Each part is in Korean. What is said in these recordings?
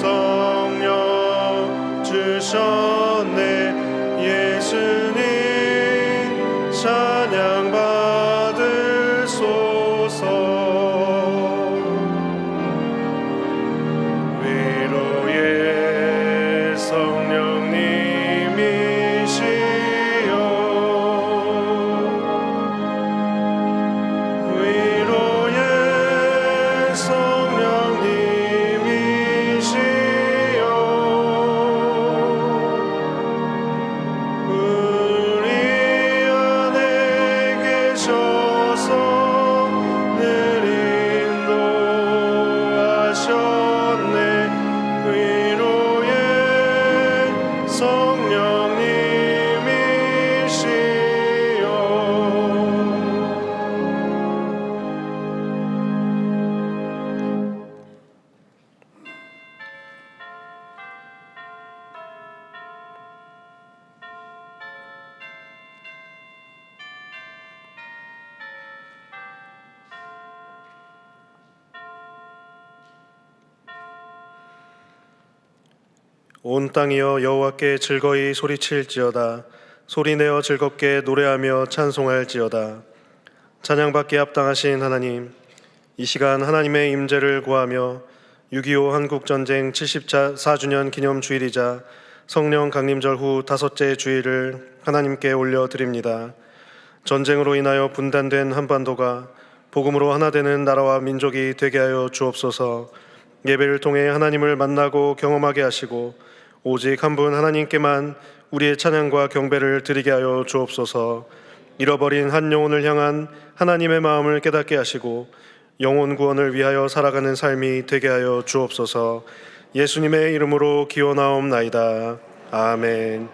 성령 주셨네. 예수님 찬양 받으소서. 위로의 성령님이시여 위로의 성령님이시여 우리 안에 계셔서 늘 인도하셨네. 위로의 성령님이시여 온 땅이여 여호와께 즐거이 소리칠지어다. 소리내어 즐겁게 노래하며 찬송할지어다. 찬양받기에 합당하신 하나님, 이 시간 하나님의 임재를 구하며 6.25 한국전쟁 74주년 기념주일이자 성령 강림절 후 5째 주일을 하나님께 올려드립니다. 전쟁으로 인하여 분단된 한반도가 복음으로 하나 되는 나라와 민족이 되게 하여 주옵소서. 예배를 통해 하나님을 만나고 경험하게 하시고 오직 한 분 하나님께만 우리의 찬양과 경배를 드리게 하여 주옵소서. 잃어버린 한 영혼을 향한 하나님의 마음을 깨닫게 하시고 영혼 구원을 위하여 살아가는 삶이 되게 하여 주옵소서. 예수님의 이름으로 기원하옵나이다. 아멘.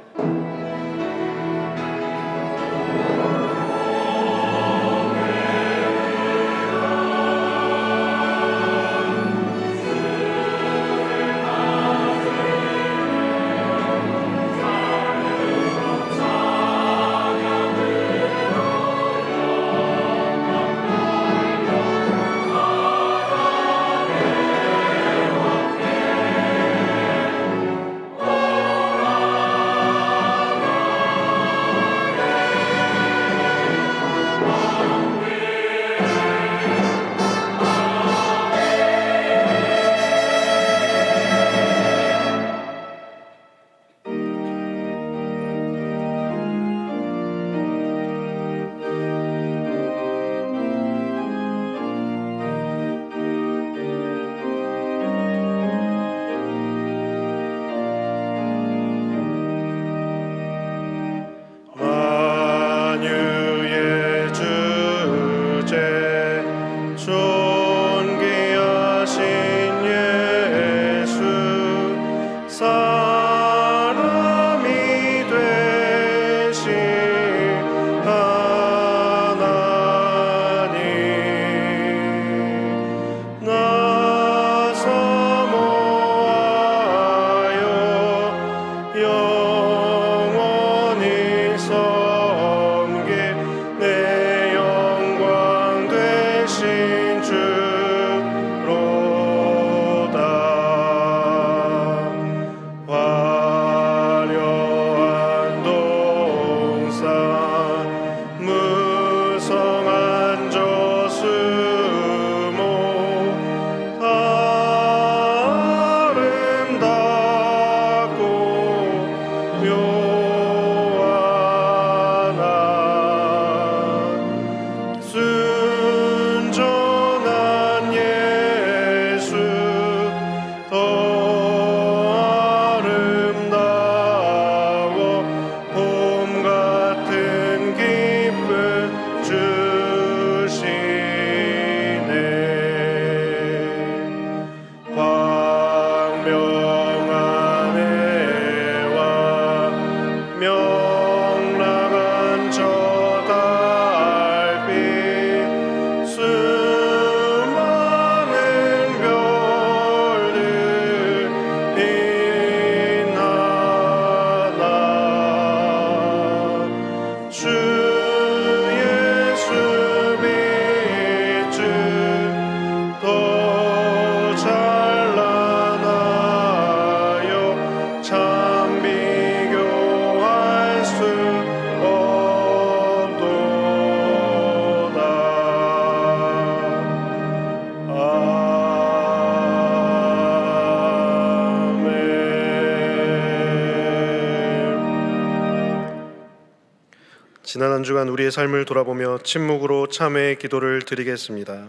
지난 한 주간 우리의 삶을 돌아보며 침묵으로 참회의 기도를 드리겠습니다.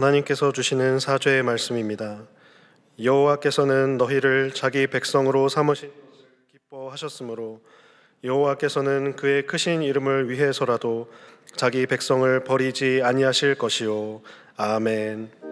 하나님께서 주시는 사죄의 말씀입니다. 여호와께서는 너희를 자기 백성으로 삼으신 것을 기뻐하셨으므로 여호와께서는 그의 크신 이름을 위해서라도 자기 백성을 버리지 아니하실 것이요. 아멘.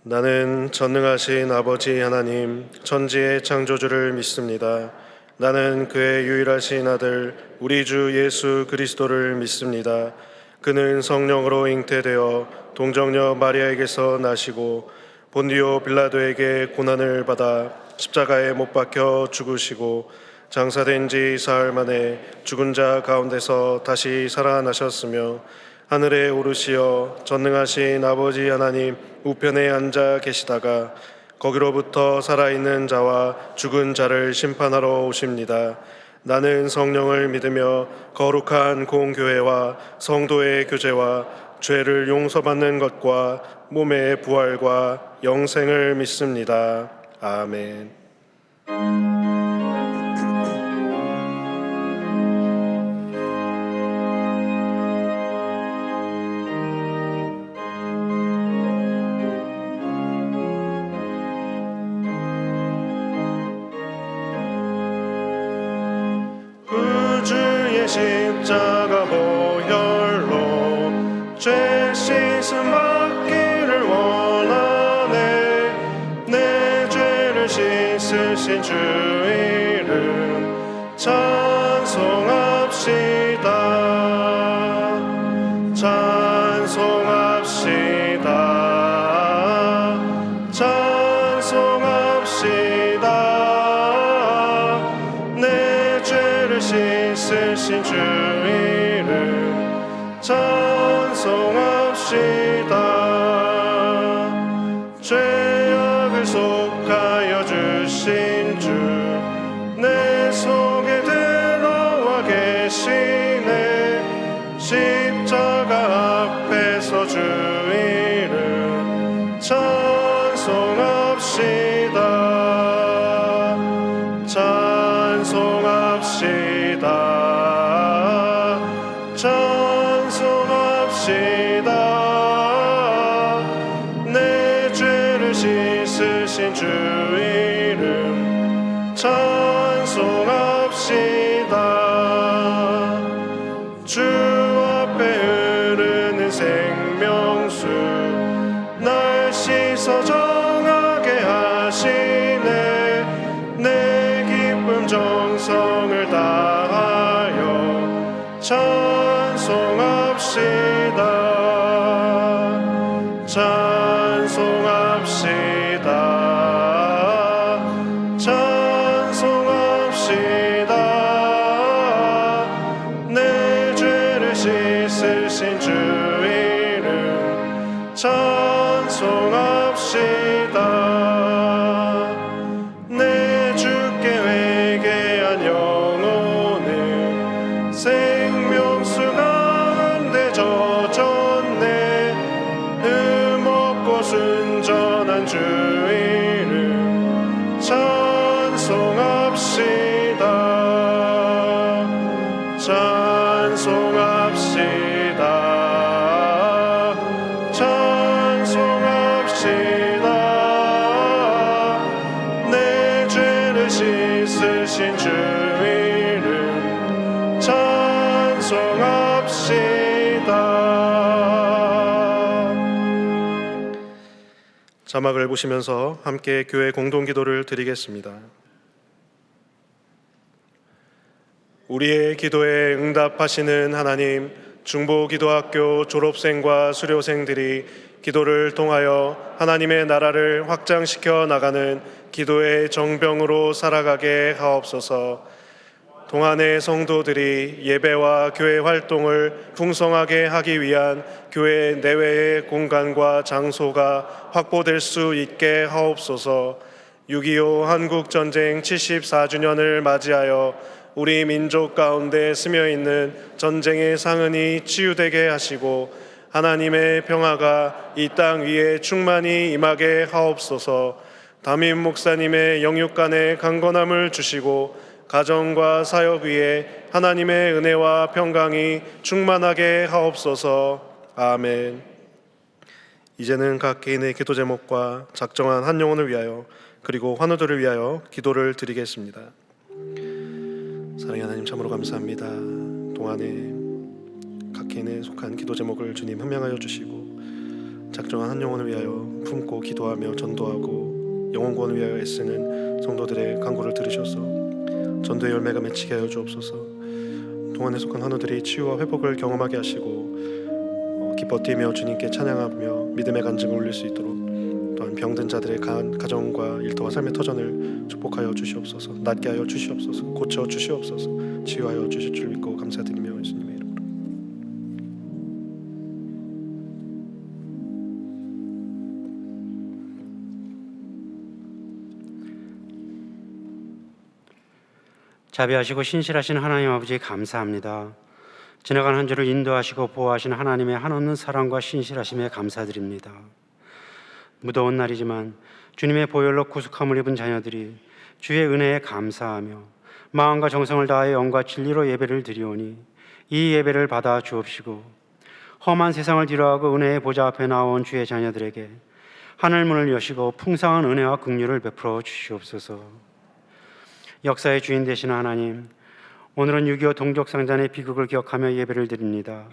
나는 전능하신 아버지 하나님 천지의 창조주를 믿습니다. 나는 그의 유일하신 아들 우리 주 예수 그리스도를 믿습니다. 그는 성령으로 잉태되어 동정녀 마리아에게서 나시고 본디오 빌라도에게 고난을 받아 십자가에 못 박혀 죽으시고 장사된 지 사흘 만에 죽은 자 가운데서 다시 살아나셨으며 하늘에 오르시어 전능하신 아버지 하나님 우편에 앉아 계시다가 거기로부터 살아있는 자와 죽은 자를 심판하러 오십니다. 나는 성령을 믿으며 거룩한 공교회와 성도의 교제와 죄를 용서받는 것과 몸의 부활과 영생을 믿습니다. 아멘. 십자가 보혈로 죄 씻음 받기를 원하네. 내 죄를 씻으신 주 이름 찬송합시다. 찬송합시다. 찬송합시다. 내 죄를 씻으신 주 이름 찬송합시다. 죄악을 속하여 주신 주 내 속에 들어와 계시네. 십자가 앞에서 주 이름 찬송합시다. 찬송합시다. 찬송합시다. 내 죄를 씻으신 주 이름 찬송합시다. 주 앞에 흐르는 생명수 날 씻어 정하게 하시네. 내 기쁨 정성을 다하여 찬송합시다. 찬송합시다. 찬송합시다. 내 죄를 씻으신 주 이름 찬송합시다. 내 주께 회개한 영혼은 생명수 가운데 젖었네. 흠없고 순전한 주 이름 찬송합시다. 찬송합시다. 찬송합시다. 내 죄를 씻으신 주 이름 찬송합시다. 자막을 보시면서 함께 교회 공동기도를 드리겠습니다. 우리의 기도에 응답하시는 하나님, 중보기도학교 졸업생과 수료생들이 기도를 통하여 하나님의 나라를 확장시켜 나가는 기도의 정병으로 살아가게 하옵소서. 동안의 성도들이 예배와 교회 활동을 풍성하게 하기 위한 교회 내외의 공간과 장소가 확보될 수 있게 하옵소서. 6.25 한국전쟁 74주년을 맞이하여 우리 민족 가운데 스며있는 전쟁의 상흔이 치유되게 하시고 하나님의 평화가 이 땅 위에 충만히 임하게 하옵소서. 담임 목사님의 영육간의 강건함을 주시고 가정과 사역 위에 하나님의 은혜와 평강이 충만하게 하옵소서. 아멘. 이제는 각 개인의 기도 제목과 작정한 한 영혼을 위하여 그리고 환우들을 위하여 기도를 드리겠습니다. 사랑의 하나님, 참으로 감사합니다. 동안에 각 개인에 속한 기도 제목을 주님 현명하여 주시고 작정한 한 영혼을 위하여 품고 기도하며 전도하고 영혼 구원을 위하여 애쓰는 성도들의 간구를 들으셔서 전도의 열매가 맺히게 하여 주옵소서. 동안에 속한 환우들이 치유와 회복을 경험하게 하시고 기뻐 뛰며 주님께 찬양하며 믿음의 간증을 올릴 수 있도록, 또한 병든 자들의 가정과 일터와 삶의 터전을 축복하여 주시옵소서. 낫게 하여 주시옵소서. 고쳐 주시옵소서. 치유하여 주실 줄 믿고 감사드리며 예수님의 이름으로. 자비하시고 신실하신 하나님 아버지, 감사합니다. 지나간 한 주를 인도하시고 보호하신 하나님의 한없는 사랑과 신실하심에 감사드립니다. 무더운 날이지만 주님의 보혈로 구속함을 입은 자녀들이 주의 은혜에 감사하며 마음과 정성을 다하여 영과 진리로 예배를 드리오니 이 예배를 받아 주옵시고, 험한 세상을 뒤로하고 은혜의 보좌 앞에 나온 주의 자녀들에게 하늘 문을 여시고 풍성한 은혜와 긍휼을 베풀어 주시옵소서. 역사의 주인 되시는 하나님, 오늘은 6.25 동족상잔의 비극을 기억하며 예배를 드립니다.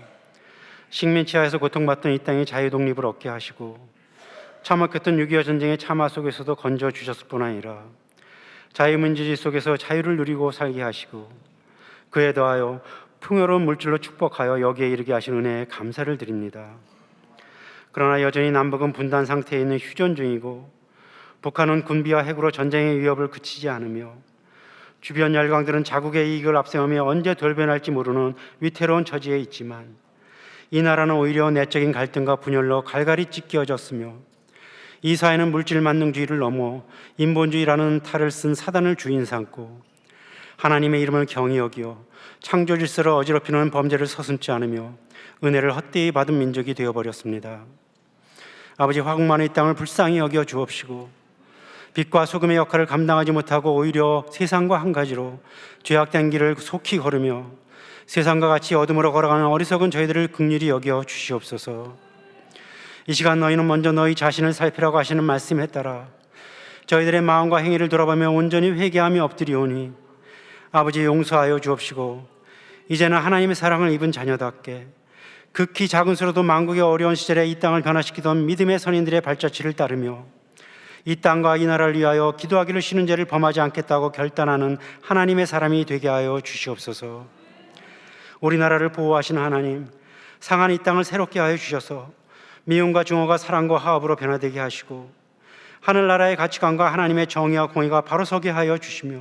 식민지하에서 고통받던 이 땅의 자유독립을 얻게 하시고 참혹했던 6.25 전쟁의 참화 속에서도 건져주셨을 뿐 아니라 자유민주주의 속에서 자유를 누리고 살게 하시고 그에 더하여 풍요로운 물질로 축복하여 여기에 이르게 하신 은혜에 감사를 드립니다. 그러나 여전히 남북은 분단 상태에 있는 휴전 중이고 북한은 군비와 핵으로 전쟁의 위협을 그치지 않으며 주변 열강들은 자국의 이익을 앞세우며 언제 돌변할지 모르는 위태로운 처지에 있지만 이 나라는 오히려 내적인 갈등과 분열로 갈갈이 찢겨졌으며 이 사회는 물질 만능주의를 넘어 인본주의라는 탈을 쓴 사단을 주인 삼고 하나님의 이름을 경히 여기어 창조 질서를 어지럽히는 범죄를 서슴지 않으며 은혜를 헛되이 받은 민족이 되어버렸습니다. 아버지, 화국만의 이 땅을 불쌍히 여겨 주옵시고 빛과 소금의 역할을 감당하지 못하고 오히려 세상과 한 가지로 죄악된 길을 속히 걸으며 세상과 같이 어둠으로 걸어가는 어리석은 저희들을 긍휼히 여겨 주시옵소서. 이 시간 너희는 먼저 너희 자신을 살피라고 하시는 말씀에 따라 저희들의 마음과 행위를 돌아보며 온전히 회개하며 엎드리오니 아버지, 용서하여 주옵시고 이제는 하나님의 사랑을 입은 자녀답게 극히 작은 수로도 만국의 어려운 시절에 이 땅을 변화시키던 믿음의 선인들의 발자취를 따르며 이 땅과 이 나라를 위하여 기도하기를 쉬는 죄를 범하지 않겠다고 결단하는 하나님의 사람이 되게 하여 주시옵소서. 우리나라를 보호하시는 하나님, 상한 이 땅을 새롭게 하여 주셔서 미움과 증오가 사랑과 화합으로 변화되게 하시고 하늘나라의 가치관과 하나님의 정의와 공의가 바로 서게 하여 주시며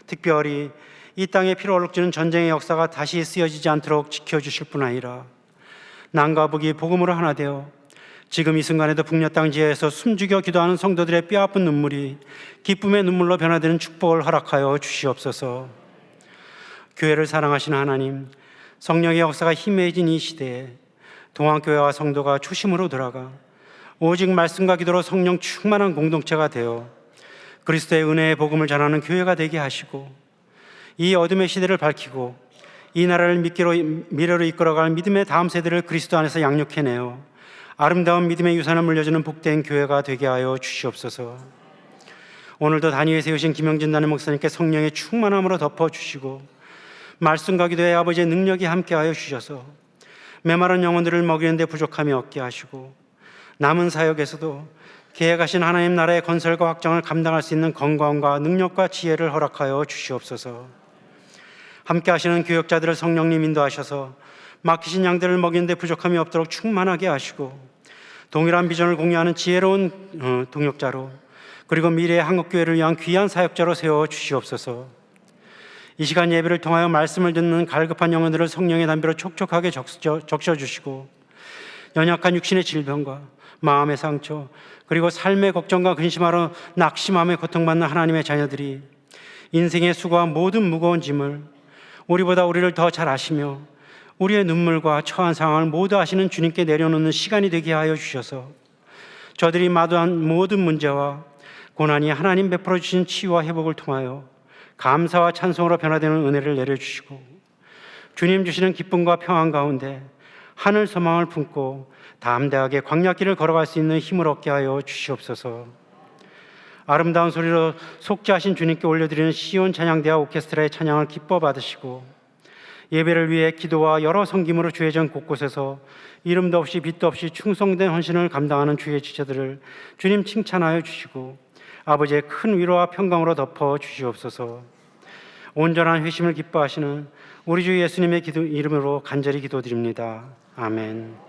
특별히 이 땅에 피로 얼룩지는 전쟁의 역사가 다시 쓰여지지 않도록 지켜주실 뿐 아니라 남과 북이 복음으로 하나 되어 지금 이 순간에도 북녘 땅 지하에서 숨죽여 기도하는 성도들의 뼈아픈 눈물이 기쁨의 눈물로 변화되는 축복을 허락하여 주시옵소서. 교회를 사랑하시는 하나님, 성령의 역사가 희미해진 이 시대에 동안교회와 성도가 초심으로 돌아가 오직 말씀과 기도로 성령 충만한 공동체가 되어 그리스도의 은혜의 복음을 전하는 교회가 되게 하시고 이 어둠의 시대를 밝히고 이 나라를 미래로 이끌어갈 믿음의 다음 세대를 그리스도 안에서 양육해내어 아름다운 믿음의 유산을 물려주는 복된 교회가 되게 하여 주시옵소서. 오늘도 단위에 세우신 김영진 단임 목사님께 성령의 충만함으로 덮어주시고 말씀과 기도의 아버지의 능력이 함께하여 주셔서 메마른 영혼들을 먹이는 데 부족함이 없게 하시고 남은 사역에서도 계획하신 하나님 나라의 건설과 확장을 감당할 수 있는 건강과 능력과 지혜를 허락하여 주시옵소서. 함께 하시는 교역자들을 성령님 인도하셔서 맡기신 양들을 먹이는데 부족함이 없도록 충만하게 하시고, 동일한 비전을 공유하는 지혜로운 동역자로, 그리고 미래의 한국교회를 위한 귀한 사역자로 세워 주시옵소서. 이 시간 예배를 통하여 말씀을 듣는 갈급한 영혼들을 성령의 담비로 촉촉하게 적셔주시고, 연약한 육신의 질병과 마음의 상처, 그리고 삶의 걱정과 근심하러 낙심함에 고통받는 하나님의 자녀들이 인생의 수고와 모든 무거운 짐을 우리보다 우리를 더 잘 아시며 우리의 눈물과 처한 상황을 모두 아시는 주님께 내려놓는 시간이 되게 하여 주셔서, 저들이 마주한 모든 문제와 고난이 하나님 베풀어 주신 치유와 회복을 통하여 감사와 찬송으로 변화되는 은혜를 내려주시고, 주님 주시는 기쁨과 평안 가운데 하늘 소망을 품고 담대하게 광야길을 걸어갈 수 있는 힘을 얻게 하여 주시옵소서. 아름다운 소리로 속죄하신 주님께 올려드리는 시온 찬양대와 오케스트라의 찬양을 기뻐 받으시고, 예배를 위해 기도와 여러 섬김으로 주의 전 곳곳에서 이름도 없이 빛도 없이 충성된 헌신을 감당하는 주의 지체들을 주님 칭찬하여 주시고, 아버지의 큰 위로와 평강으로 덮어 주시옵소서. 온전한 회심을 기뻐하시는 우리 주 예수님의 이름으로 간절히 기도드립니다. 아멘.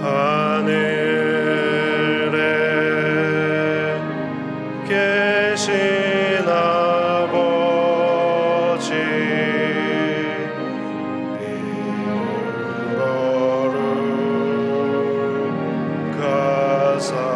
하늘에 계신 아버지, 이름 거룩하사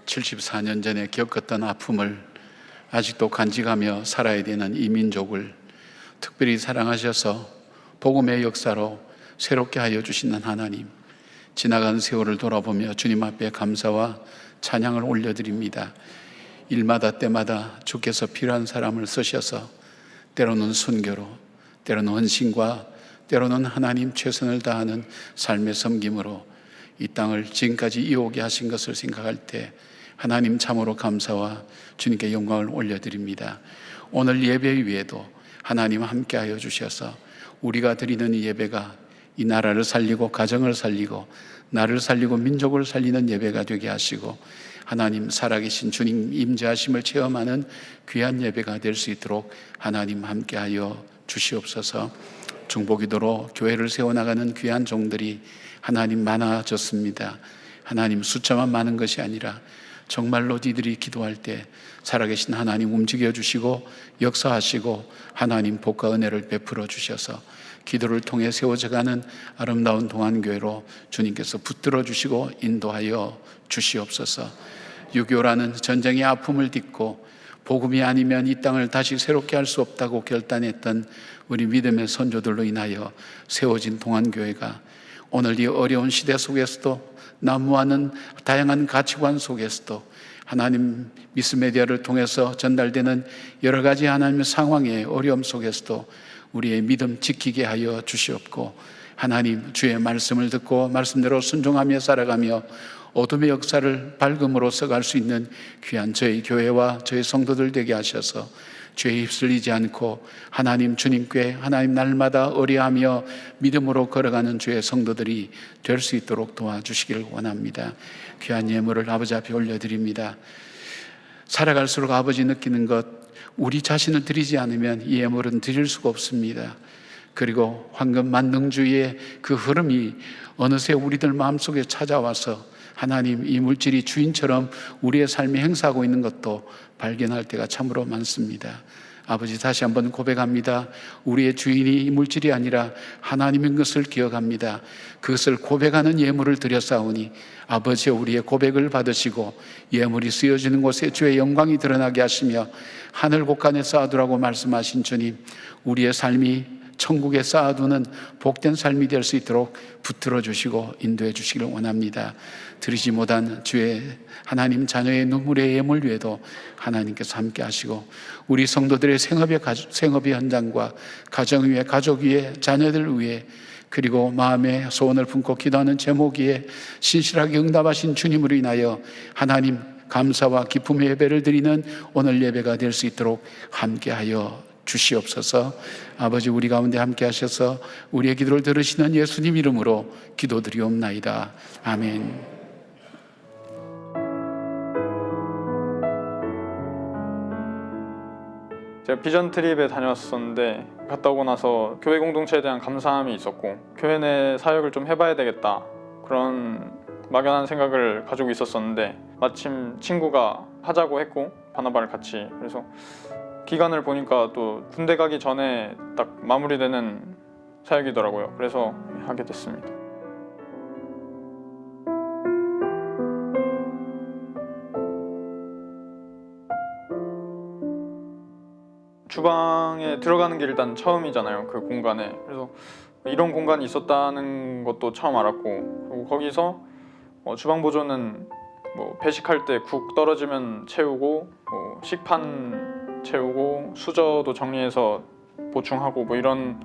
칠십사 년 전에 겪었던 아픔을 아직도 간직하며 살아야 되는 이 민족을 특별히 사랑하셔서 복음의 역사로 새롭게 하여 주시는 하나님, 지나간 세월을 돌아보며 주님 앞에 감사와 찬양을 올려드립니다. 일마다 때마다 주께서 필요한 사람을 쓰셔서 때로는 순교로, 때로는 헌신과, 때로는 하나님 최선을 다하는 삶의 섬김으로 이 땅을 지금까지 이어오게 하신 것을 생각할 때 하나님 참으로 감사와 주님께 영광을 올려드립니다. 오늘 예배 위에도 하나님 함께하여 주셔서 우리가 드리는 이 예배가 이 나라를 살리고 가정을 살리고 나를 살리고 민족을 살리는 예배가 되게 하시고, 하나님 살아계신 주님 임재하심을 체험하는 귀한 예배가 될 수 있도록 하나님 함께하여 주시옵소서. 중보기도로 교회를 세워나가는 귀한 종들이 하나님 많아졌습니다. 하나님 숫자만 많은 것이 아니라 정말로 니들이 기도할 때 살아계신 하나님 움직여 주시고 역사하시고 하나님 복과 은혜를 베풀어 주셔서 기도를 통해 세워져가는 아름다운 동안교회로 주님께서 붙들어 주시고 인도하여 주시옵소서. 6.25라는 전쟁의 아픔을 딛고 복음이 아니면 이 땅을 다시 새롭게 할 수 없다고 결단했던 우리 믿음의 선조들로 인하여 세워진 동안교회가 오늘 이 어려운 시대 속에서도 난무하는 다양한 가치관 속에서도 하나님 미스메디아를 통해서 전달되는 여러 가지 하나님의 상황의 어려움 속에서도 우리의 믿음 지키게 하여 주시옵고, 하나님 주의 말씀을 듣고 말씀대로 순종하며 살아가며 어둠의 역사를 밝음으로 써갈 수 있는 귀한 저희 교회와 저희 성도들 되게 하셔서 죄에 휩쓸리지 않고 하나님 주님께 하나님 날마다 의뢰하며 믿음으로 걸어가는 주의 성도들이 될 수 있도록 도와주시기를 원합니다. 귀한 예물을 아버지 앞에 올려드립니다. 살아갈수록 아버지 느끼는 것, 우리 자신을 드리지 않으면 이 예물은 드릴 수가 없습니다. 그리고 황금 만능주의의 그 흐름이 어느새 우리들 마음속에 찾아와서 하나님 이 물질이 주인처럼 우리의 삶에 행사하고 있는 것도 발견할 때가 참으로 많습니다. 아버지 다시 한번 고백합니다. 우리의 주인이 이 물질이 아니라 하나님인 것을 기억합니다. 그것을 고백하는 예물을 드렸사오니 아버지 우리의 고백을 받으시고 예물이 쓰여지는 곳에 주의 영광이 드러나게 하시며 하늘 곳간에 쌓아두라고 말씀하신 주님, 우리의 삶이 천국에 쌓아두는 복된 삶이 될 수 있도록 붙들어 주시고 인도해 주시기를 원합니다. 드리지 못한 주의 하나님 자녀의 눈물의 예물 위에도 하나님께서 함께 하시고 우리 성도들의 생업의 현장과 가정 위에, 가족 위에, 자녀들 위에, 그리고 마음의 소원을 품고 기도하는 제목 위에 신실하게 응답하신 주님으로 인하여 하나님 감사와 기쁨의 예배를 드리는 오늘 예배가 될 수 있도록 함께하여 주시옵소서. 아버지 우리 가운데 함께 하셔서 우리의 기도를 들으시는 예수님 이름으로 기도드리옵나이다. 아멘. 제가 비전 트립에 다녔었는데 갔다 오고 나서 교회 공동체에 대한 감사함이 있었고 교회 내 사역을 좀 해봐야 되겠다 그런 막연한 생각을 가지고 있었었는데 마침 친구가 하자고 했고 바나바를 같이, 그래서 기간을 보니까 또 군대 가기 전에 딱 마무리되는 사역이더라고요. 그래서 하게 됐습니다. 주방에 들어가는 게 일단 처음이잖아요, 그 공간에. 그래서 이런 공간이 있었다는 것도 처음 알았고, 그리고 거기서 주방 보조는 뭐 배식할 때 국 떨어지면 채우고, 뭐 식판 채우고, 수저도 정리해서 보충하고 뭐 이런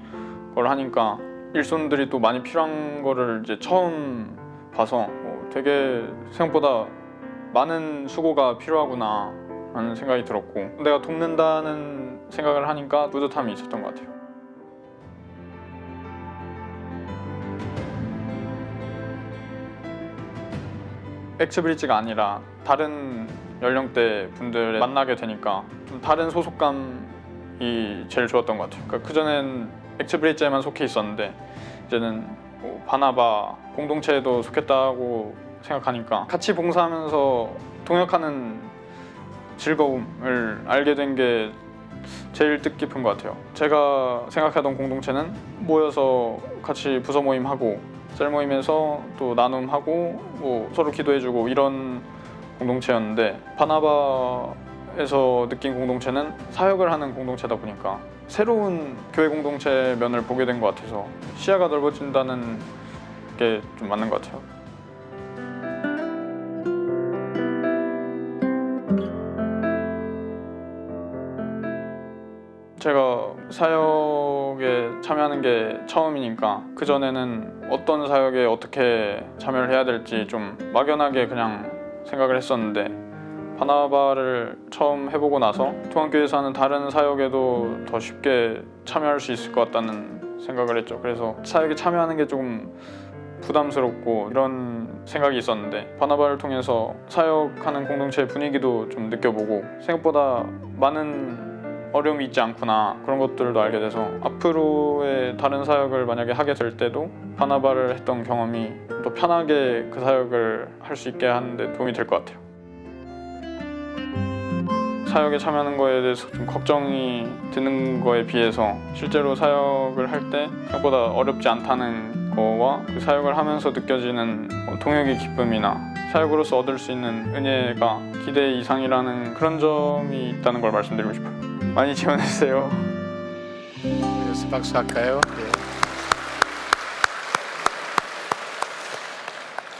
걸 하니까 일손들이 또 많이 필요한 거를 이제 처음 봐서 되게 생각보다 많은 수고가 필요하구나 하는 생각이 들었고, 내가 돕는다는 생각을 하니까 뿌듯함이 있었던 것 같아요. 엑스브리지가 아니라 다른 연령대 분들을 만나게 되니까 좀 다른 소속감이 제일 좋았던 것 같아요. 그러니까 그전엔 엑스브리지에만 속해 있었는데 이제는 뭐 바나바 공동체에도 속했다고 생각하니까 같이 봉사하면서 동역하는 즐거움을 알게 된 게 제일 뜻깊은 것 같아요. 제가 생각하던 공동체는 모여서 같이 부서 모임하고 셀 모임에서 또 나눔하고 뭐 서로 기도해주고 이런 공동체였는데, 바나바에서 느낀 공동체는 사역을 하는 공동체다 보니까 새로운 교회 공동체 면을 보게 된 것 같아서 시야가 넓어진다는 게 좀 맞는 것 같아요. 제가 사역에 참여하는 게 처음이니까 그전에는 어떤 사역에 어떻게 참여를 해야 될지 좀 막연하게 그냥 생각을 했었는데, 바나바를 처음 해보고 나서 통합교회에서 하는 다른 사역에도 더 쉽게 참여할 수 있을 것 같다는 생각을 했죠. 그래서 사역에 참여하는 게 조금 부담스럽고 이런 생각이 있었는데, 바나바를 통해서 사역하는 공동체의 분위기도 좀 느껴보고 생각보다 많은 어려움이 있지 않구나, 그런 것들도 알게 돼서 앞으로의 다른 사역을 만약에 하게 될 때도 바나바를 했던 경험이 더 편하게 그 사역을 할 수 있게 하는데 도움이 될 것 같아요. 사역에 참여하는 거에 대해서 좀 걱정이 드는 거에 비해서 실제로 사역을 할 때 생각보다 어렵지 않다는 거와 그 사역을 하면서 느껴지는 동역의 기쁨이나 사역으로서 얻을 수 있는 은혜가 기대 이상이라는 그런 점이 있다는 걸 말씀드리고 싶어요. 많이 지원해주세요. 그래서 박수 할까요? 네.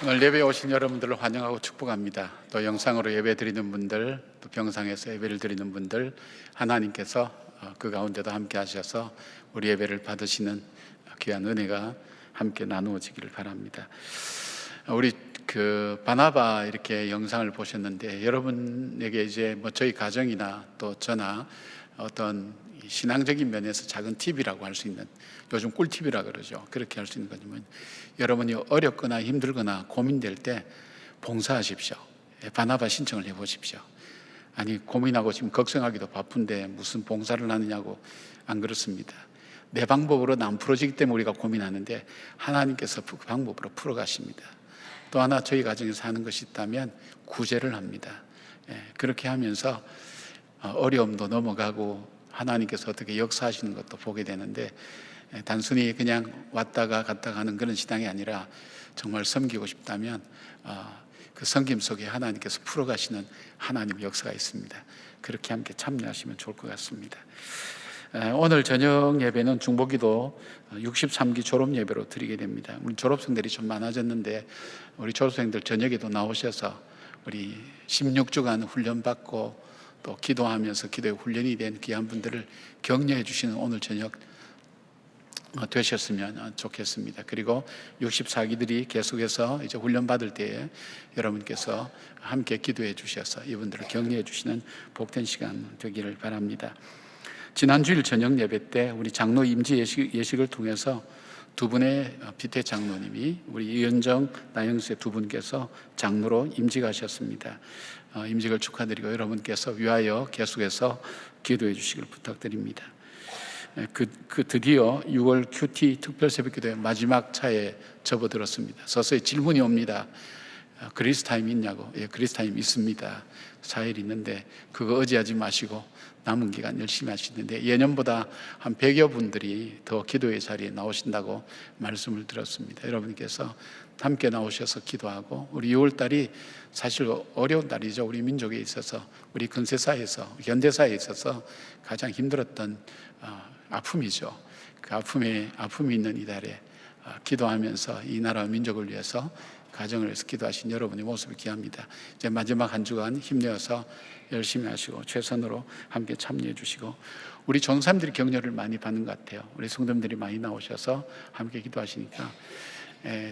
오늘 예배에 오신 여러분들을 환영하고 축복합니다. 또 영상으로 예배 드리는 분들, 또 병상에서 예배를 드리는 분들, 하나님께서 그 가운데도 함께 하셔서 우리 예배를 받으시는 귀한 은혜가 함께 나누어지기를 바랍니다. 우리 바나바 이렇게 영상을 보셨는데 여러분에게 이제 뭐 저희 가정이나 또 저나 어떤 신앙적인 면에서 작은 팁이라고 할 수 있는, 요즘 꿀팁이라 그러죠. 그렇게 할 수 있는 거지만, 여러분이 어렵거나 힘들거나 고민될 때 봉사하십시오. 바나바 신청을 해보십시오. 아니, 고민하고 지금 걱정하기도 바쁜데 무슨 봉사를 하느냐고. 안 그렇습니다. 내 방법으로 안 풀어지기 때문에 우리가 고민하는데 하나님께서 그 방법으로 풀어가십니다. 또 하나 저희 가정에서 하는 것이 있다면 구제를 합니다. 그렇게 하면서 어려움도 넘어가고 하나님께서 어떻게 역사하시는 것도 보게 되는데, 단순히 그냥 왔다가 갔다가 하는 그런 신앙이 아니라 정말 섬기고 싶다면 그 섬김 속에 하나님께서 풀어가시는 하나님 역사가 있습니다. 그렇게 함께 참여하시면 좋을 것 같습니다. 오늘 저녁 예배는 중보기도 63기 졸업 예배로 드리게 됩니다. 우리 졸업생들이 좀 많아졌는데 우리 졸업생들 저녁에도 나오셔서 우리 16주간 훈련받고 또 기도하면서 기도에 훈련이 된 귀한 분들을 격려해 주시는 오늘 저녁 되셨으면 좋겠습니다. 그리고 64기들이 계속해서 이제 훈련받을 때에 여러분께서 함께 기도해 주셔서 이분들을 격려해 주시는 복된 시간 되기를 바랍니다. 지난 주일 저녁 예배 때 우리 장로 임지 예식을 통해서 두 분의 비태 장로님이 우리 이은정, 나영수의 두 분께서 장로로 임직하셨습니다. 임직을 축하드리고 여러분께서 위하여 계속해서 기도해 주시길 부탁드립니다. 드디어 6월 큐티 특별 새벽기도의 마지막 차에 접어들었습니다. 서서히 질문이 옵니다. 그리스 타임 있냐고. 예, 그리스 타임 있습니다. 4일 있는데 그거 의지하지 마시고 남은 기간 열심히 하시는데, 예년보다 한 100여 분들이 더 기도의 자리에 나오신다고 말씀을 들었습니다. 여러분께서 함께 나오셔서 기도하고, 우리 6월 달이 사실 어려운 달이죠. 우리 민족에 있어서, 우리 근세사에서, 현대사에 있어서 가장 힘들었던 아픔이죠. 그 아픔이 있는 이 달에 기도하면서 이 나라와 민족을 위해서, 가정을 위해서 기도하신 여러분의 모습을 기합니다. 이제 마지막 한 주간 힘내어서 열심히 하시고 최선으로 함께 참여해 주시고, 우리 전사님들이 격려를 많이 받는 것 같아요. 우리 성도님들이 많이 나오셔서 함께 기도하시니까,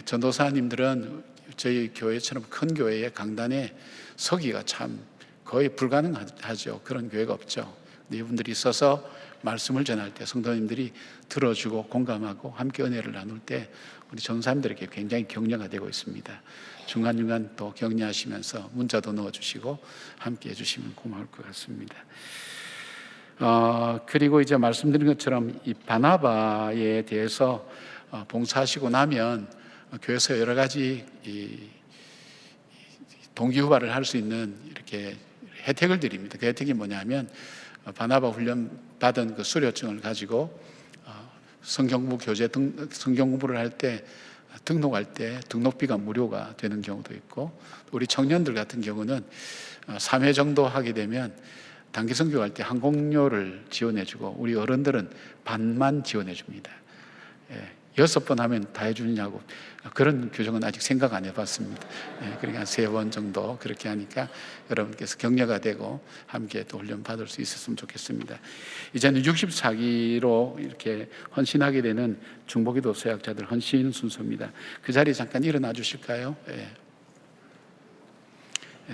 전도사님들은 저희 교회처럼 큰 교회의 강단에 서기가 참 거의 불가능하죠. 그런 교회가 없죠. 근데 이분들이 있어서 말씀을 전할 때 성도님들이 들어주고 공감하고 함께 은혜를 나눌 때 우리 전사님들에게 굉장히 격려가 되고 있습니다. 중간중간 또 격려하시면서 문자도 넣어주시고 함께 해주시면 고마울 것 같습니다. 그리고 이제 말씀드린 것처럼 이 바나바에 대해서 봉사하시고 나면 교회에서 여러 가지 동기후발을 할 수 있는 이렇게 혜택을 드립니다. 그 혜택이 뭐냐면, 바나바 훈련 받은 그 수료증을 가지고 성경부 교재 성경공부를 할 때 등록할 때 등록비가 무료가 되는 경우도 있고, 우리 청년들 같은 경우는 3회 정도 하게 되면 단기 선교할 때 항공료를 지원해주고, 우리 어른들은 반만 지원해줍니다. 6번 하면 다 해주느냐고, 그런 규정은 아직 생각 안 해봤습니다. 그러니까 한 3번 정도 그렇게 하니까 여러분께서 격려가 되고 함께 또 훈련 받을 수 있었으면 좋겠습니다. 이제는 64기로 이렇게 헌신하게 되는 중보기도 서약자들 헌신 순서입니다. 그 자리에 잠깐 일어나 주실까요?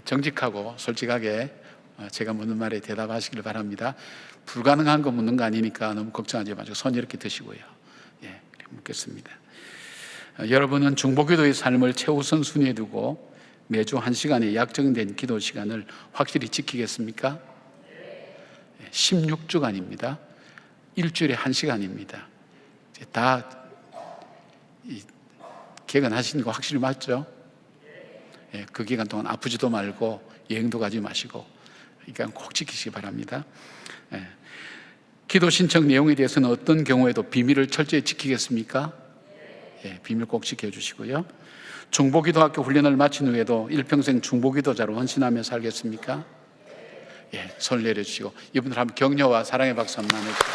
정직하고 솔직하게 제가 묻는 말에 대답하시길 바랍니다. 불가능한 거 묻는 거 아니니까 너무 걱정하지 마시고 손 이렇게 드시고요. 묻겠습니다. 여러분은 중보기도의 삶을 최우선 순위에 두고 매주 1시간의 약정된 기도 시간을 확실히 지키겠습니까? 16주간입니다. 일주일에 1시간입니다. 다 개근하시는 거 확실히 맞죠? 그 기간 동안 아프지도 말고 여행도 가지 마시고, 그러니까 꼭 지키시기 바랍니다. 기도 신청 내용에 대해서는 어떤 경우에도 비밀을 철저히 지키겠습니까? 비밀 꼭 지켜주시고요. 중보기도학교 훈련을 마친 후에도 일평생 중보기도자로 헌신하며 살겠습니까? 손 내려주시고 이분들 한번 격려와 사랑의 박수 한번 나눠주시기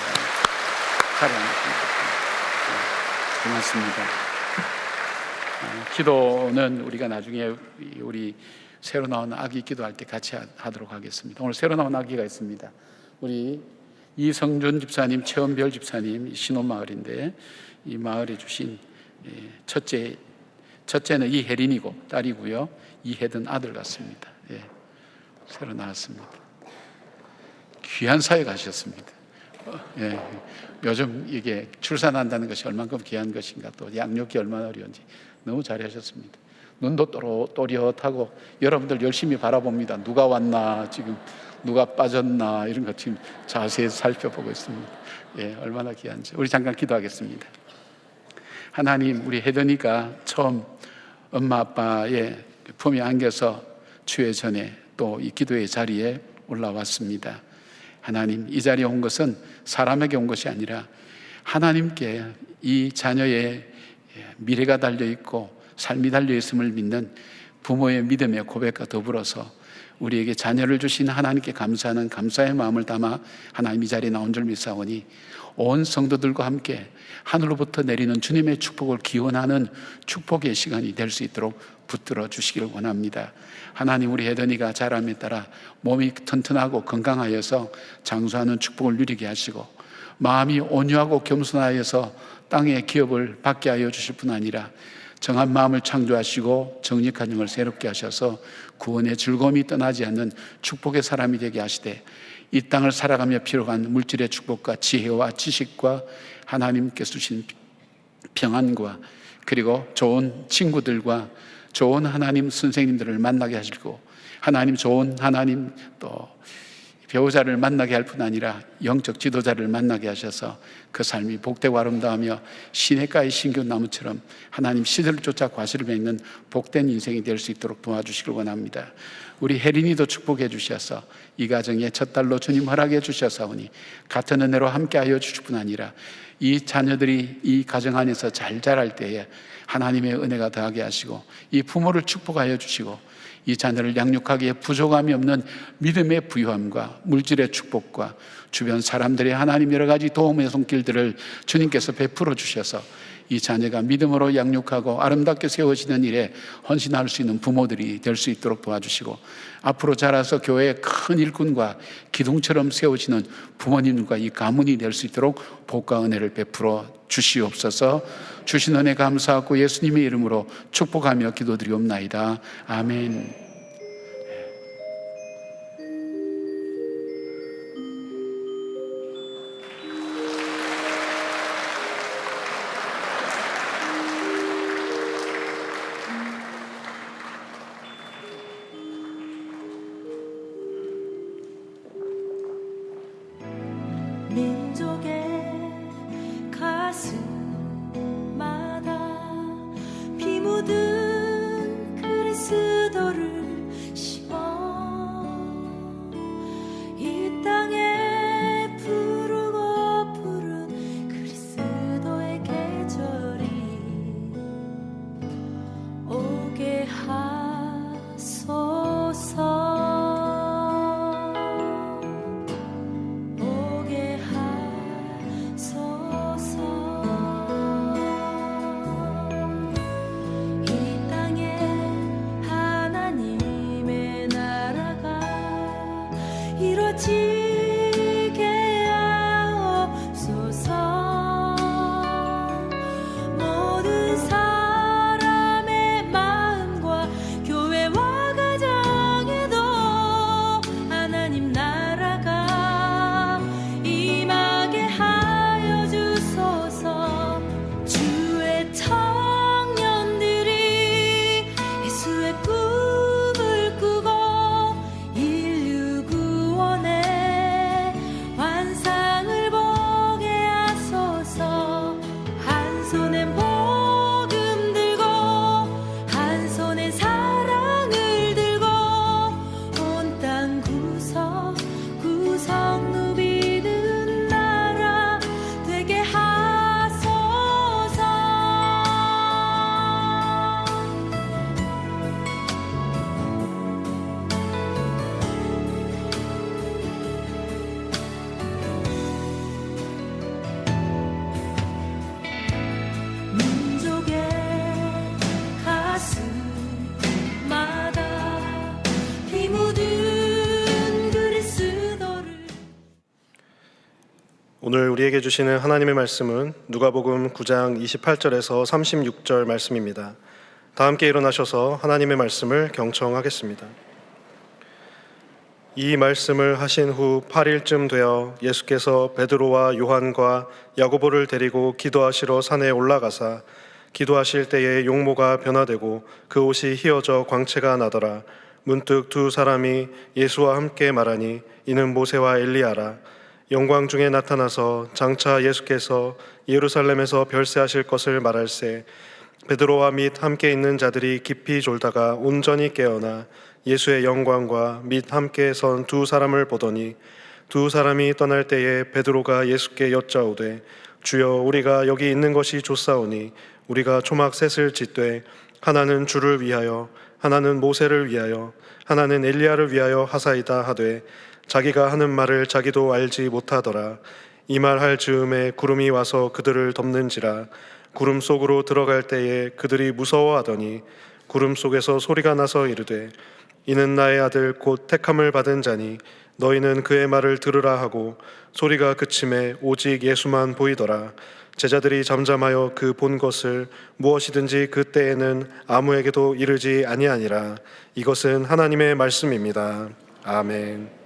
바랍니다. 고맙습니다. 기도는 우리가 나중에 우리 새로 나온 아기 기도할 때 같이 하도록 하겠습니다. 오늘 새로 나온 아기가 있습니다. 우리 이성준 집사님, 최원별 집사님 신혼마을인데 이 마을에 주신 첫째는 이혜린이고 딸이고요. 이혜든 아들 같습니다. 새로 나왔습니다. 귀한 사회 가셨습니다. 요즘 이게 출산한다는 것이 얼만큼 귀한 것인가, 또 양육이 얼마나 어려운지 너무 잘하셨습니다. 눈도 또렷하고 여러분들 열심히 바라봅니다. 누가 왔나, 지금 누가 빠졌나, 이런 것 지금 자세히 살펴보고 있습니다. 얼마나 귀한지. 우리 잠깐 기도하겠습니다. 하나님, 우리 혜던이가 처음 엄마 아빠의 품에 안겨서 추회 전에 또 이 기도의 자리에 올라왔습니다. 하나님, 이 자리에 온 것은 사람에게 온 것이 아니라 하나님께 이 자녀의 미래가 달려있고 삶이 달려있음을 믿는 부모의 믿음의 고백과 더불어서 우리에게 자녀를 주신 하나님께 감사하는 감사의 마음을 담아 하나님 이 자리에 나온 줄 믿사오니 온 성도들과 함께 하늘로부터 내리는 주님의 축복을 기원하는 축복의 시간이 될 수 있도록 붙들어 주시기를 원합니다. 하나님, 우리 혜던이가 자람에 따라 몸이 튼튼하고 건강하여서 장수하는 축복을 누리게 하시고, 마음이 온유하고 겸손하여서 땅의 기업을 받게 하여 주실 뿐 아니라 정한 마음을 창조하시고 정직한 영을 새롭게 하셔서 구원의 즐거움이 떠나지 않는 축복의 사람이 되게 하시되, 이 땅을 살아가며 필요한 물질의 축복과 지혜와 지식과 하나님께서 주신 평안과, 그리고 좋은 친구들과 좋은 하나님 선생님들을 만나게 하시고, 하나님 좋은 하나님 또 배우자를 만나게 할 뿐 아니라 영적 지도자를 만나게 하셔서 그 삶이 복되고 아름다우며 시냇가의 신규 나무처럼 하나님 시대를 쫓아 과실을 맺는 복된 인생이 될 수 있도록 도와주시길 원합니다. 우리 혜린이도 축복해 주셔서 이 가정의 첫 달로 주님 허락해 주셔서오니 같은 은혜로 함께하여 주실 뿐 아니라 이 자녀들이 이 가정 안에서 잘 자랄 때에 하나님의 은혜가 더하게 하시고, 이 부모를 축복하여 주시고, 이 자녀를 양육하기에 부족함이 없는 믿음의 부유함과 물질의 축복과 주변 사람들의 하나님 여러 가지 도움의 손길들을 주님께서 베풀어 주셔서 이 자녀가 믿음으로 양육하고 아름답게 세워지는 일에 헌신할 수 있는 부모들이 될 수 있도록 도와주시고, 앞으로 자라서 교회의 큰 일꾼과 기둥처럼 세워지는 부모님과 이 가문이 될 수 있도록 복과 은혜를 베풀어 주시옵소서. 주신 은혜 감사하고 예수님의 이름으로 축복하며 기도드리옵나이다. 아멘. 민족의 가슴마다 피 묻은 그리스도를 심어 이 땅에 푸르고 푸른 그리스도의 계절이 오게 하소서. 이루어지게 하옵소서. 모든 사람의 마음과 교회와 가정에도 하나님 나라가 임하게 하여 주소서. 주의 청년들이 예수의 꿈을 꾸고 인류 구원에 오늘 우리에게 주시는 하나님의 말씀은 누가복음 9장 28절에서 36절 말씀입니다. 다 함께 일어나셔서 하나님의 말씀을 경청하겠습니다. 이 말씀을 하신 후 8일쯤 되어 예수께서 베드로와 요한과 야고보를 데리고 기도하시러 산에 올라가사 기도하실 때에 용모가 변화되고 그 옷이 휘어져 광채가 나더라. 문득 두 사람이 예수와 함께 말하니 이는 모세와 엘리야라. 영광 중에 나타나서 장차 예수께서 예루살렘에서 별세하실 것을 말할세 베드로와 및 함께 있는 자들이 깊이 졸다가 온전히 깨어나 예수의 영광과 및 함께 선 두 사람을 보더니 두 사람이 떠날 때에 베드로가 예수께 여짜오되 주여 우리가 여기 있는 것이 좋사오니 우리가 초막 셋을 짓되 하나는 주를 위하여 하나는 모세를 위하여 하나는 엘리야를 위하여 하사이다 하되 자기가 하는 말을 자기도 알지 못하더라. 이 말 할 즈음에 구름이 와서 그들을 덮는지라. 구름 속으로 들어갈 때에 그들이 무서워하더니 구름 속에서 소리가 나서 이르되 이는 나의 아들 곧 택함을 받은 자니 너희는 그의 말을 들으라 하고 소리가 그침에 오직 예수만 보이더라. 제자들이 잠잠하여 그 본 것을 무엇이든지 그때에는 아무에게도 이르지 아니하니라. 이것은 하나님의 말씀입니다. 아멘.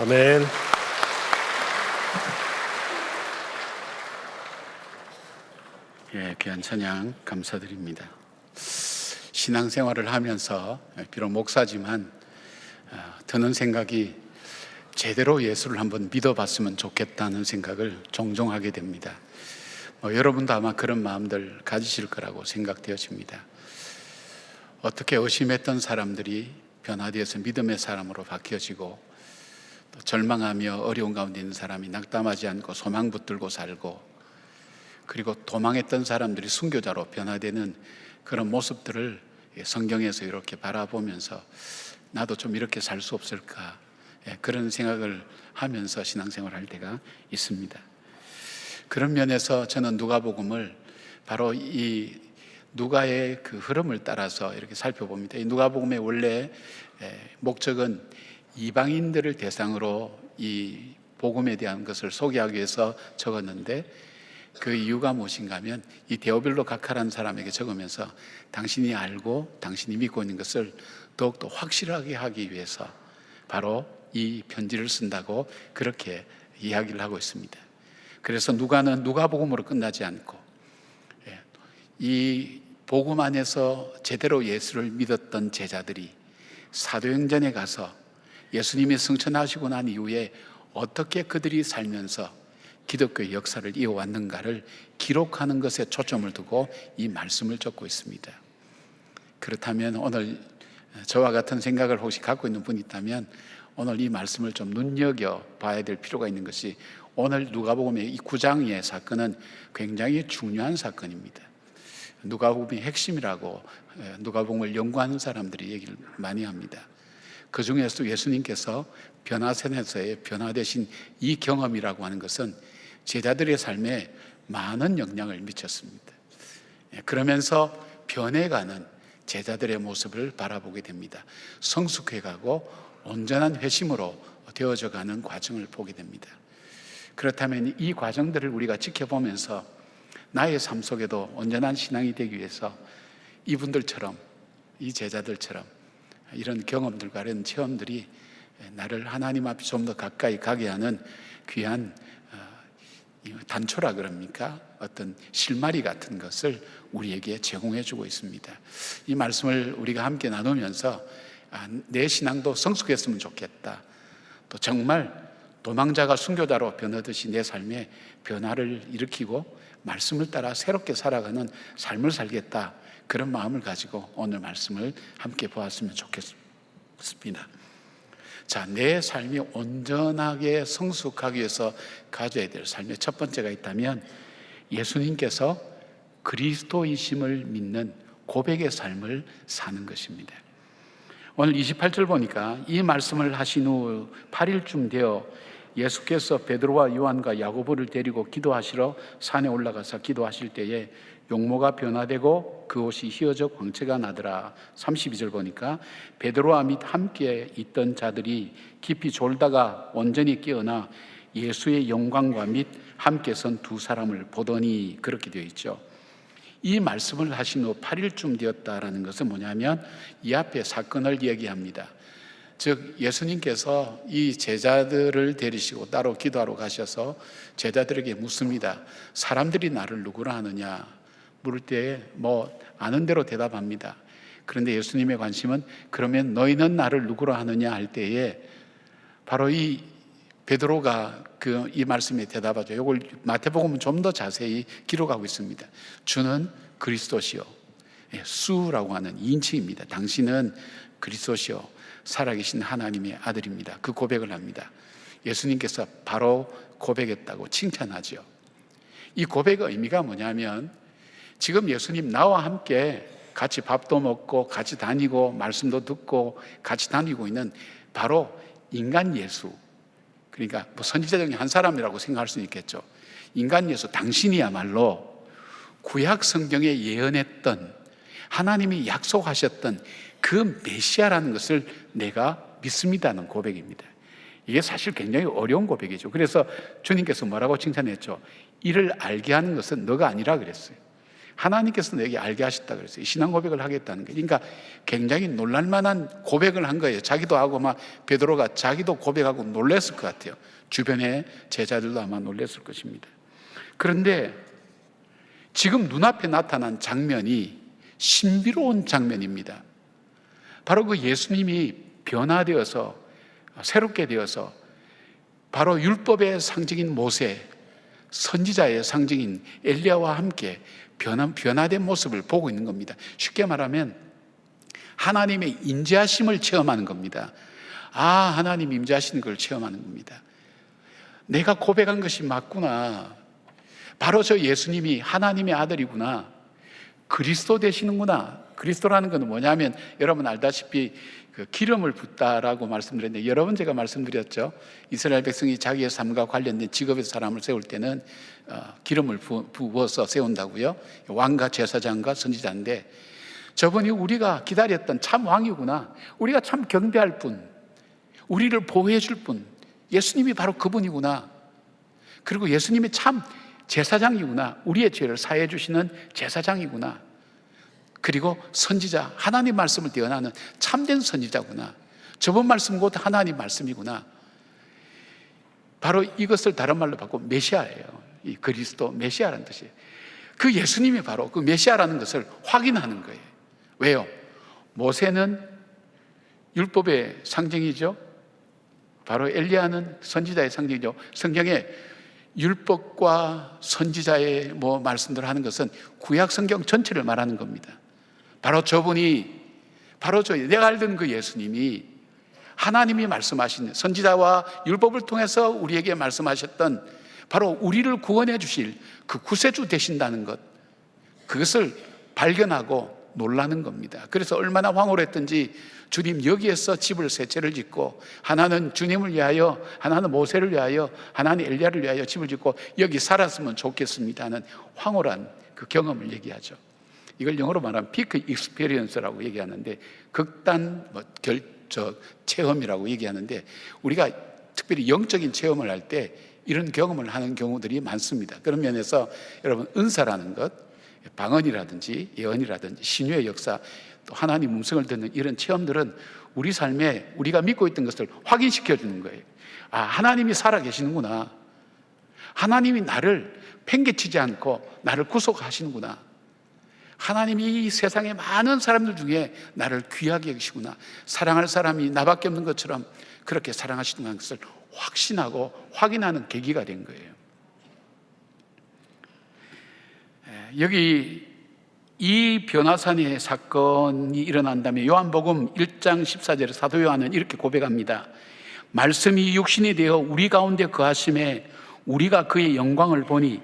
아멘. 예, 귀한 찬양 감사드립니다. 신앙생활을 하면서 비록 목사지만 드는 생각이 제대로 예수를 한번 믿어봤으면 좋겠다는 생각을 종종 하게 됩니다. 여러분도 아마 그런 마음들 가지실 거라고 생각되어집니다. 어떻게 의심했던 사람들이 변화되어서 믿음의 사람으로 바뀌어지고 또 절망하며 어려운 가운데 있는 사람이 낙담하지 않고 소망 붙들고 살고 그리고 도망했던 사람들이 순교자로 변화되는 그런 모습들을 성경에서 이렇게 바라보면서 나도 좀 이렇게 살 수 없을까 그런 생각을 하면서 신앙생활을 할 때가 있습니다. 그런 면에서 저는 누가복음을 바로 이 누가의 그 흐름을 따라서 이렇게 살펴봅니다. 이 누가복음의 원래 목적은 이방인들을 대상으로 이 복음에 대한 것을 소개하기 위해서 적었는데 그 이유가 무엇인가 하면 이 데오빌로 가카라는 사람에게 적으면서 당신이 알고 당신이 믿고 있는 것을 더욱더 확실하게 하기 위해서 바로 이 편지를 쓴다고 그렇게 이야기를 하고 있습니다. 그래서 누가는 누가복음으로 끝나지 않고 이 복음 안에서 제대로 예수를 믿었던 제자들이 사도행전에 가서 예수님이 승천하시고 난 이후에 어떻게 그들이 살면서 기독교의 역사를 이어왔는가를 기록하는 것에 초점을 두고 이 말씀을 적고 있습니다. 그렇다면 오늘 저와 같은 생각을 혹시 갖고 있는 분이 있다면 오늘 이 말씀을 좀 눈여겨봐야 될 필요가 있는 것이, 오늘 누가복음의 이 9장의 사건은 굉장히 중요한 사건입니다. 누가복음의 핵심이라고 누가복음을 연구하는 사람들이 얘기를 많이 합니다. 그 중에서도 예수님께서 변화선에서의 변화되신 이 경험이라고 하는 것은 제자들의 삶에 많은 영향을 미쳤습니다. 그러면서 변해가는 제자들의 모습을 바라보게 됩니다. 성숙해가고 온전한 회심으로 되어져가는 과정을 보게 됩니다. 그렇다면 이 과정들을 우리가 지켜보면서 나의 삶 속에도 온전한 신앙이 되기 위해서 이분들처럼, 이 제자들처럼 이런 경험들과 이런 체험들이 나를 하나님 앞에 좀 더 가까이 가게 하는 귀한 단초라 그럽니까? 어떤 실마리 같은 것을 우리에게 제공해 주고 있습니다. 이 말씀을 우리가 함께 나누면서 내 신앙도 성숙했으면 좋겠다, 또 정말 도망자가 순교자로 변하듯이 내 삶에 변화를 일으키고 말씀을 따라 새롭게 살아가는 삶을 살겠다, 그런 마음을 가지고 오늘 말씀을 함께 보았으면 좋겠습니다. 자, 내 삶이 온전하게 성숙하기 위해서 가져야 될 삶의 첫 번째가 있다면 예수님께서 그리스도이심을 믿는 고백의 삶을 사는 것입니다. 오늘 28절 보니까 이 말씀을 하신 후 8일쯤 되어 예수께서 베드로와 요한과 야고보를 데리고 기도하시러 산에 올라가서 기도하실 때에 용모가 변화되고 그 옷이 휘어져 광채가 나더라. 32절 보니까 베드로와 및 함께 있던 자들이 깊이 졸다가 온전히 깨어나 예수의 영광과 및 함께 선 두 사람을 보더니, 그렇게 되어 있죠. 이 말씀을 하신 후 8일쯤 되었다라는 것은 뭐냐면 이 앞에 사건을 얘기합니다. 즉 예수님께서 이 제자들을 데리시고 따로 기도하러 가셔서 제자들에게 묻습니다. 사람들이 나를 누구라 하느냐 물을 때 아는 대로 대답합니다. 그런데 예수님의 관심은 그러면 너희는 나를 누구라 하느냐 할 때에 바로 이 베드로가 이 말씀에 대답하죠. 이걸 마태복음은 좀 더 자세히 기록하고 있습니다. 주는 그리스도시요, 수라고 하는 인칭입니다. 당신은 그리스도시요, 살아계신 하나님의 아들입니다. 그 고백을 합니다. 예수님께서 바로 고백했다고 칭찬하죠. 이 고백의 의미가 뭐냐면 지금 예수님 나와 함께 같이 밥도 먹고 같이 다니고 말씀도 듣고 같이 다니고 있는 바로 인간 예수, 그러니까 선지자 중에 한 사람이라고 생각할 수 있겠죠. 인간 예수, 당신이야말로 구약 성경에 예언했던, 하나님이 약속하셨던 그 메시아라는 것을 내가 믿습니다는 고백입니다. 이게 사실 굉장히 어려운 고백이죠. 그래서 주님께서 뭐라고 칭찬했죠? 이를 알게 하는 것은 너가 아니라 그랬어요. 하나님께서 너에게 알게 하셨다 그랬어요. 신앙 고백을 하겠다는 거예요. 그러니까 굉장히 놀랄만한 고백을 한 거예요. 자기도 하고 베드로가 자기도 고백하고 놀랐을 것 같아요. 주변의 제자들도 아마 놀랐을 것입니다. 그런데 지금 눈앞에 나타난 장면이 신비로운 장면입니다. 바로 그 예수님이 변화되어서 새롭게 되어서 바로 율법의 상징인 모세, 선지자의 상징인 엘리야와 함께 변화된 모습을 보고 있는 겁니다. 쉽게 말하면 하나님의 인자하심을 체험하는 겁니다. 하나님 임재하시는 걸 체험하는 겁니다. 내가 고백한 것이 맞구나. 바로 저 예수님이 하나님의 아들이구나. 그리스도 되시는구나. 그리스도라는 것은 뭐냐면 여러분 알다시피 기름을 붓다라고 말씀드렸는데, 여러 번 제가 말씀드렸죠. 이스라엘 백성이 자기의 삶과 관련된 직업의 사람을 세울 때는 기름을 부어서 세운다고요. 왕과 제사장과 선지자인데, 저분이 우리가 기다렸던 참 왕이구나, 우리가 참 경배할 분, 우리를 보호해 줄 분, 예수님이 바로 그분이구나. 그리고 예수님이 참 제사장이구나. 우리의 죄를 사해 주시는 제사장이구나. 그리고 선지자, 하나님 말씀을 대언하는 참된 선지자구나. 저번 말씀 곧 하나님 말씀이구나. 바로 이것을 다른 말로 바꾸면 메시아예요. 이 그리스도, 메시아라는 뜻이에요. 그 예수님이 바로 그 메시아라는 것을 확인하는 거예요. 왜요? 모세는 율법의 상징이죠. 바로 엘리야는 선지자의 상징이죠. 성경에 율법과 선지자의 말씀들을 하는 것은 구약 성경 전체를 말하는 겁니다. 바로 저분이, 바로 내가 알던 그 예수님이 하나님이 말씀하신 선지자와 율법을 통해서 우리에게 말씀하셨던 바로 우리를 구원해 주실 그 구세주 되신다는 것, 그것을 발견하고 놀라는 겁니다. 그래서 얼마나 황홀했던지 주님 여기에서 집을 세 채를 짓고, 하나는 주님을 위하여, 하나는 모세를 위하여, 하나는 엘리야를 위하여 집을 짓고 여기 살았으면 좋겠습니다 하는 황홀한 그 경험을 얘기하죠. 이걸 영어로 말하면 피크 익스페리언스라고 얘기하는데, 극단 체험이라고 얘기하는데, 우리가 특별히 영적인 체험을 할 때 이런 경험을 하는 경우들이 많습니다. 그런 면에서 여러분, 은사라는 것, 방언이라든지 예언이라든지 신유의 역사, 또 하나님 음성을 듣는 이런 체험들은 우리 삶에 우리가 믿고 있던 것을 확인시켜 주는 거예요. 아, 하나님이 살아계시는구나. 하나님이 나를 팽개치지 않고 나를 구속하시는구나. 하나님이 이 세상의 많은 사람들 중에 나를 귀하게 여기시구나. 사랑할 사람이 나밖에 없는 것처럼 그렇게 사랑하시는 것을 확신하고 확인하는 계기가 된 거예요. 여기 이 변화산의 사건이 일어난 다음에 요한복음 1장 14절에 사도 요한은 이렇게 고백합니다. 말씀이 육신이 되어 우리 가운데 거하심에 우리가 그의 영광을 보니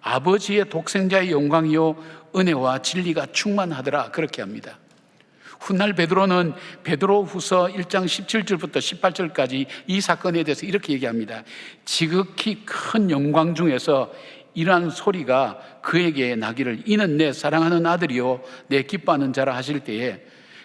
아버지의 독생자의 영광이요 은혜와 진리가 충만하더라. 그렇게 합니다. 훗날 베드로는 베드로후서 1장 17절부터 18절까지 이 사건에 대해서 이렇게 얘기합니다. 지극히 큰 영광 중에서 이러한 소리가 그에게 나기를, 이는 내 사랑하는 아들이요 내 기뻐하는 자라 하실 때에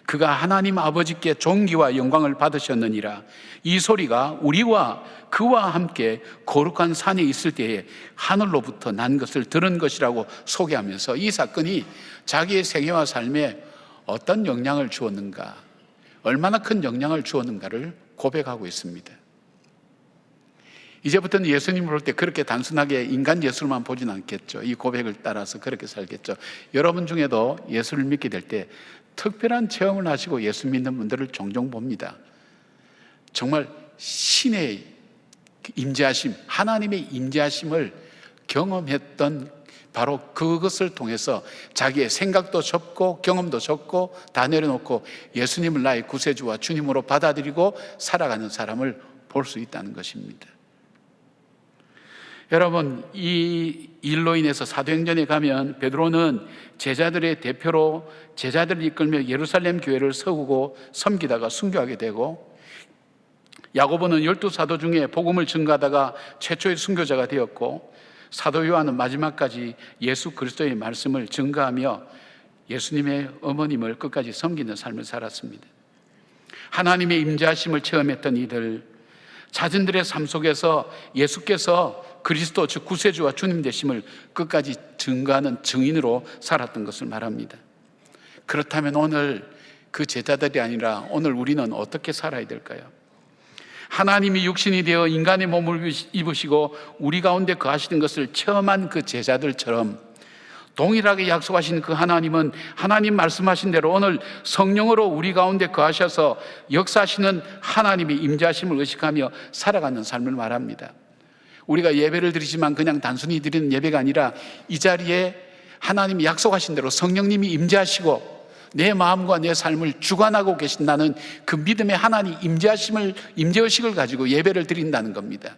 그가 하나님 아버지께 존귀와 영광을 받으셨느니라. 이 소리가 우리와 그와 함께 거룩한 산에 있을 때에 하늘로부터 난 것을 들은 것이라고 소개하면서 이 사건이 자기의 생애와 삶에 어떤 영향을 주었는가, 얼마나 큰 영향을 주었는가를 고백하고 있습니다. 이제부터는 예수님을 볼 때 그렇게 단순하게 인간 예수를만 보진 않겠죠. 이 고백을 따라서 그렇게 살겠죠. 여러분 중에도 예수를 믿게 될 때 특별한 체험을 하시고 예수 믿는 분들을 종종 봅니다. 정말 신의 임재하심, 하나님의 임재하심을 경험했던 바로 그것을 통해서 자기의 생각도 접고 경험도 접고 다 내려놓고 예수님을 나의 구세주와 주님으로 받아들이고 살아가는 사람을 볼 수 있다는 것입니다. 여러분, 이 일로 인해서 사도행전에 가면 베드로는 제자들의 대표로 제자들을 이끌며 예루살렘 교회를 세우고 섬기다가 순교하게 되고, 야고보는 12사도 중에 복음을 증거하다가 최초의 순교자가 되었고, 사도 요한은 마지막까지 예수 그리스도의 말씀을 증거하며 예수님의 어머님을 끝까지 섬기는 삶을 살았습니다. 하나님의 임재하심을 체험했던 이들, 자신들의 삶 속에서 예수께서 그리스도 즉 구세주와 주님 되심을 끝까지 증거하는 증인으로 살았던 것을 말합니다. 그렇다면 오늘 그 제자들이 아니라 오늘 우리는 어떻게 살아야 될까요? 하나님이 육신이 되어 인간의 몸을 입으시고 우리 가운데 거하시는 것을 체험한 그 제자들처럼 동일하게 약속하신 그 하나님은 하나님 말씀하신 대로 오늘 성령으로 우리 가운데 거하셔서 역사하시는 하나님의 임재하심을 의식하며 살아가는 삶을 말합니다. 우리가 예배를 드리지만 그냥 단순히 드리는 예배가 아니라 이 자리에 하나님이 약속하신 대로 성령님이 임재하시고 내 마음과 내 삶을 주관하고 계신다는 그 믿음의 하나님 임재의식을 가지고 예배를 드린다는 겁니다.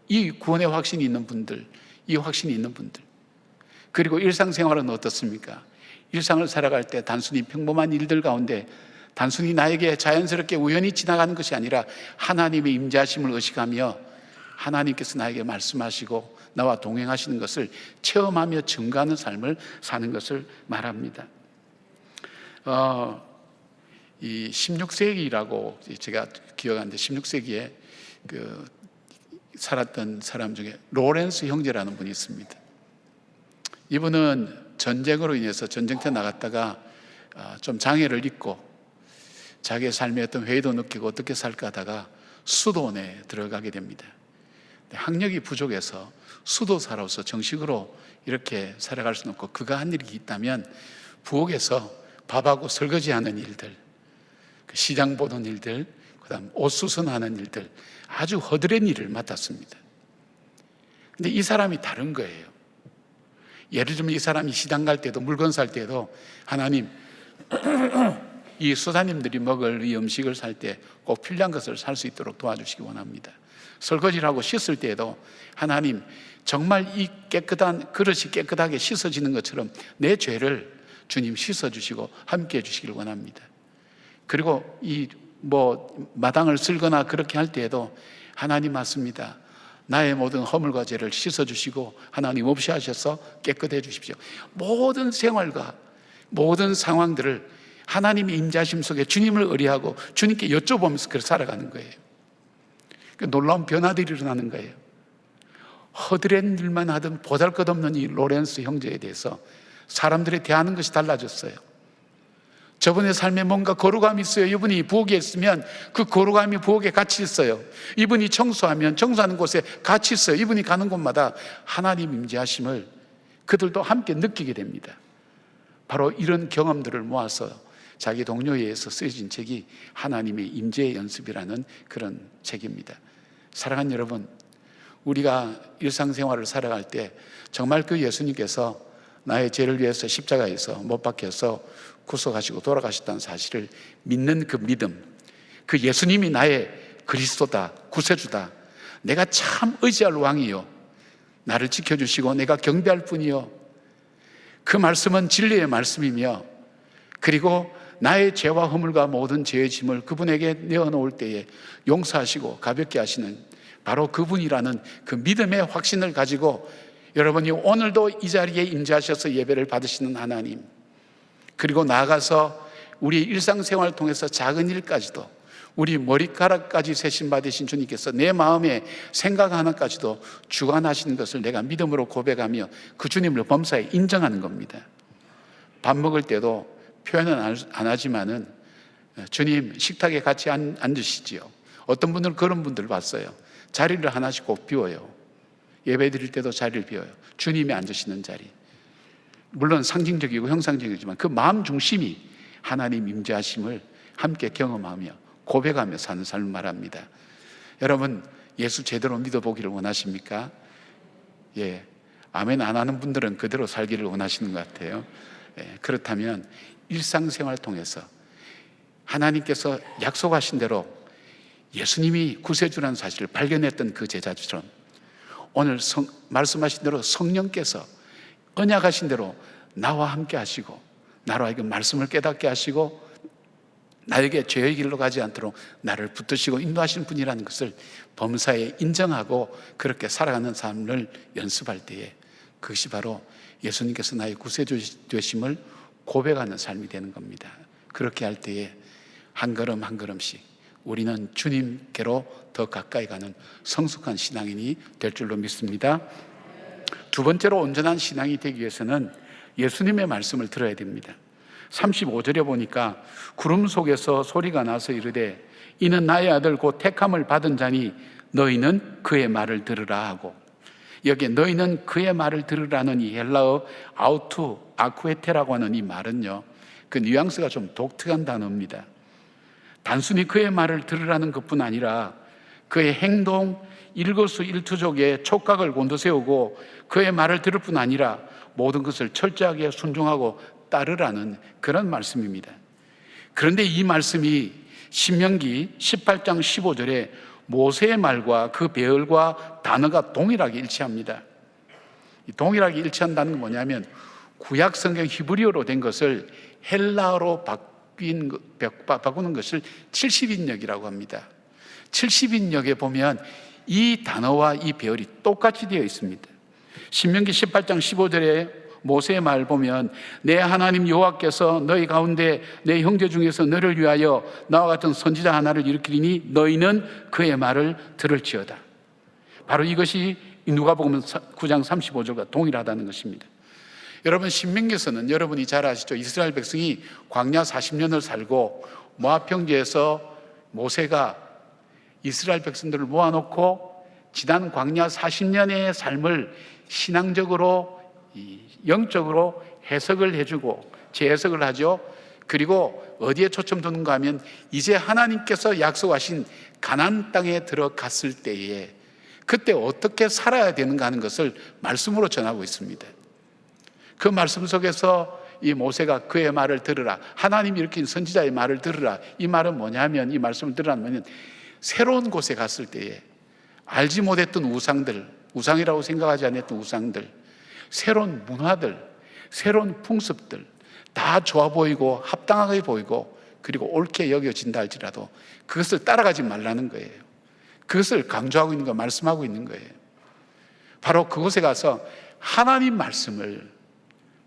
이 구원의 확신이 있는 분들, 이 확신이 있는 분들. 그리고 일상생활은 어떻습니까? 일상을 살아갈 때 단순히 평범한 일들 가운데 단순히 나에게 자연스럽게 우연히 지나가는 것이 아니라 하나님의 임재하심을 의식하며 하나님께서 나에게 말씀하시고 나와 동행하시는 것을 체험하며 증거하는 삶을 사는 것을 말합니다. 이 16세기라고 제가 기억하는데 16세기에 그 살았던 사람 중에 로렌스 형제라는 분이 있습니다. 이분은 전쟁으로 인해서 전쟁터 나갔다가 좀 장애를 입고 자기의 삶에 어떤 회의도 느끼고 어떻게 살까 하다가 수도원에 들어가게 됩니다. 학력이 부족해서 수도사로서 정식으로 이렇게 살아갈 수는 없고, 그가 한 일이 있다면 부엌에서 밥하고 설거지하는 일들, 시장 보는 일들, 그다음 옷 수선하는 일들, 아주 허드렛 일을 맡았습니다. 근데 이 사람이 다른 거예요. 예를 들면 이 사람이 시장 갈 때도, 물건 살 때도 하나님, 이 수사님들이 먹을 이 음식을 살 때 꼭 필요한 것을 살 수 있도록 도와주시기 원합니다. 설거지를 하고 씻을 때에도 하나님, 정말 이 깨끗한 그릇이 깨끗하게 씻어지는 것처럼 내 죄를 주님 씻어주시고 함께 해주시길 원합니다. 그리고 이 마당을 쓸거나 그렇게 할 때에도 하나님 맞습니다. 나의 모든 허물과 죄를 씻어주시고 하나님 없이 하셔서 깨끗해 주십시오. 모든 생활과 모든 상황들을 하나님의 임재하심 속에 주님을 의뢰하고 주님께 여쭤보면서 그렇게 살아가는 거예요. 놀라운 변화들이 일어나는 거예요. 허드렛 일만 하던 보잘것없는 이 로렌스 형제에 대해서 사람들이 대하는 것이 달라졌어요. 저분의 삶에 뭔가 거룩함이 있어요. 이분이 부엌에 있으면 그 거룩함이 부엌에 같이 있어요. 이분이 청소하면 청소하는 곳에 같이 있어요. 이분이 가는 곳마다 하나님 임재하심을 그들도 함께 느끼게 됩니다. 바로 이런 경험들을 모아서 자기 동료에 의해서 쓰여진 책이 하나님의 임재의 연습이라는 그런 책입니다. 사랑하는 여러분, 우리가 일상생활을 살아갈 때 정말 그 예수님께서 나의 죄를 위해서 십자가에서 못 박혀서 구속하시고 돌아가셨다는 사실을 믿는 그 믿음, 그 예수님이 나의 그리스도다, 구세주다, 내가 참 의지할 왕이요, 나를 지켜주시고 내가 경배할 뿐이요, 그 말씀은 진리의 말씀이며, 그리고 나의 죄와 허물과 모든 죄의 짐을 그분에게 내어놓을 때에 용서하시고 가볍게 하시는 바로 그분이라는 그 믿음의 확신을 가지고 여러분이 오늘도 이 자리에 임재하셔서 예배를 받으시는 하나님, 그리고 나아가서 우리 일상생활을 통해서 작은 일까지도, 우리 머리카락까지 세심 받으신 주님께서 내 마음의 생각 하나까지도 주관하시는 것을 내가 믿음으로 고백하며 그 주님을 범사에 인정하는 겁니다. 밥 먹을 때도 표현은 안 하지만은 주님 식탁에 같이 앉으시지요. 어떤 분들은 그런 분들 봤어요. 자리를 하나씩 꼭 비워요. 예배 드릴 때도 자리를 비워요. 주님이 앉으시는 자리. 물론 상징적이고 형상적이지만 그 마음 중심이 하나님 임재하심을 함께 경험하며 고백하며 사는 삶을 말합니다. 여러분, 예수 제대로 믿어보기를 원하십니까? 예, 아멘 안 하는 분들은 그대로 살기를 원하시는 것 같아요. 예, 그렇다면 일상생활을 통해서 하나님께서 약속하신 대로 예수님이 구세주라는 사실을 발견했던 그 제자들처럼 오늘 말씀하신 대로 성령께서 언약하신 대로 나와 함께 하시고 나로 하여금 말씀을 깨닫게 하시고 나에게 죄의 길로 가지 않도록 나를 붙드시고 인도하시는 분이라는 것을 범사에 인정하고 그렇게 살아가는 삶을 연습할 때에 그것이 바로 예수님께서 나의 구세주 되심을 고백하는 삶이 되는 겁니다. 그렇게 할 때에 한 걸음 한 걸음씩 우리는 주님께로 더 가까이 가는 성숙한 신앙인이 될 줄로 믿습니다. 두 번째로 온전한 신앙이 되기 위해서는 예수님의 말씀을 들어야 됩니다. 35절에 보니까 구름 속에서 소리가 나서 이르되 이는 나의 아들 곧 택함을 받은 자니 너희는 그의 말을 들으라 하고, 여기에 너희는 그의 말을 들으라는 이 헬라어 아우투 아쿠에테라고 하는 이 말은요, 그 뉘앙스가 좀 독특한 단어입니다. 단순히 그의 말을 들으라는 것뿐 아니라 그의 행동, 일거수일투족에 촉각을 곤두세우고 그의 말을 들을 뿐 아니라 모든 것을 철저하게 순종하고 따르라는 그런 말씀입니다. 그런데 이 말씀이 신명기 18장 15절에 모세의 말과 그 배열과 단어가 동일하게 일치합니다. 동일하게 일치한다는 건 뭐냐면 구약 성경 히브리어로 된 것을 헬라어로 바꾸는 것을 70인역이라고 합니다. 70인역에 보면 이 단어와 이 배열이 똑같이 되어 있습니다. 신명기 18장 15절에 모세의 말 보면 내 하나님 여호와께서 너희 가운데 내 형제 중에서 너를 위하여 나와 같은 선지자 하나를 일으키리니 너희는 그의 말을 들을지어다. 바로 이것이 누가복음 9장 35절과 동일하다는 것입니다. 여러분 신명기에서는 여러분이 잘 아시죠? 이스라엘 백성이 광야 40년을 살고 모압 평지에서 모세가 이스라엘 백성들을 모아놓고 지난 광야 40년의 삶을 신앙적으로 영적으로 해석을 해주고 재해석을 하죠. 그리고 어디에 초점 두는가 하면 이제 하나님께서 약속하신 가나안 땅에 들어갔을 때에 그때 어떻게 살아야 되는가 하는 것을 말씀으로 전하고 있습니다. 그 말씀 속에서 이 모세가 그의 말을 들으라, 하나님이 일으킨 선지자의 말을 들으라, 이 말은 뭐냐면, 이 말씀을 들으라면 새로운 곳에 갔을 때에 알지 못했던 우상들, 우상이라고 생각하지 않았던 우상들, 새로운 문화들, 새로운 풍습들 다 좋아 보이고 합당하게 보이고 그리고 옳게 여겨진다 할지라도 그것을 따라가지 말라는 거예요. 그것을 강조하고 있는 거, 말씀하고 있는 거예요. 바로 그곳에 가서 하나님 말씀을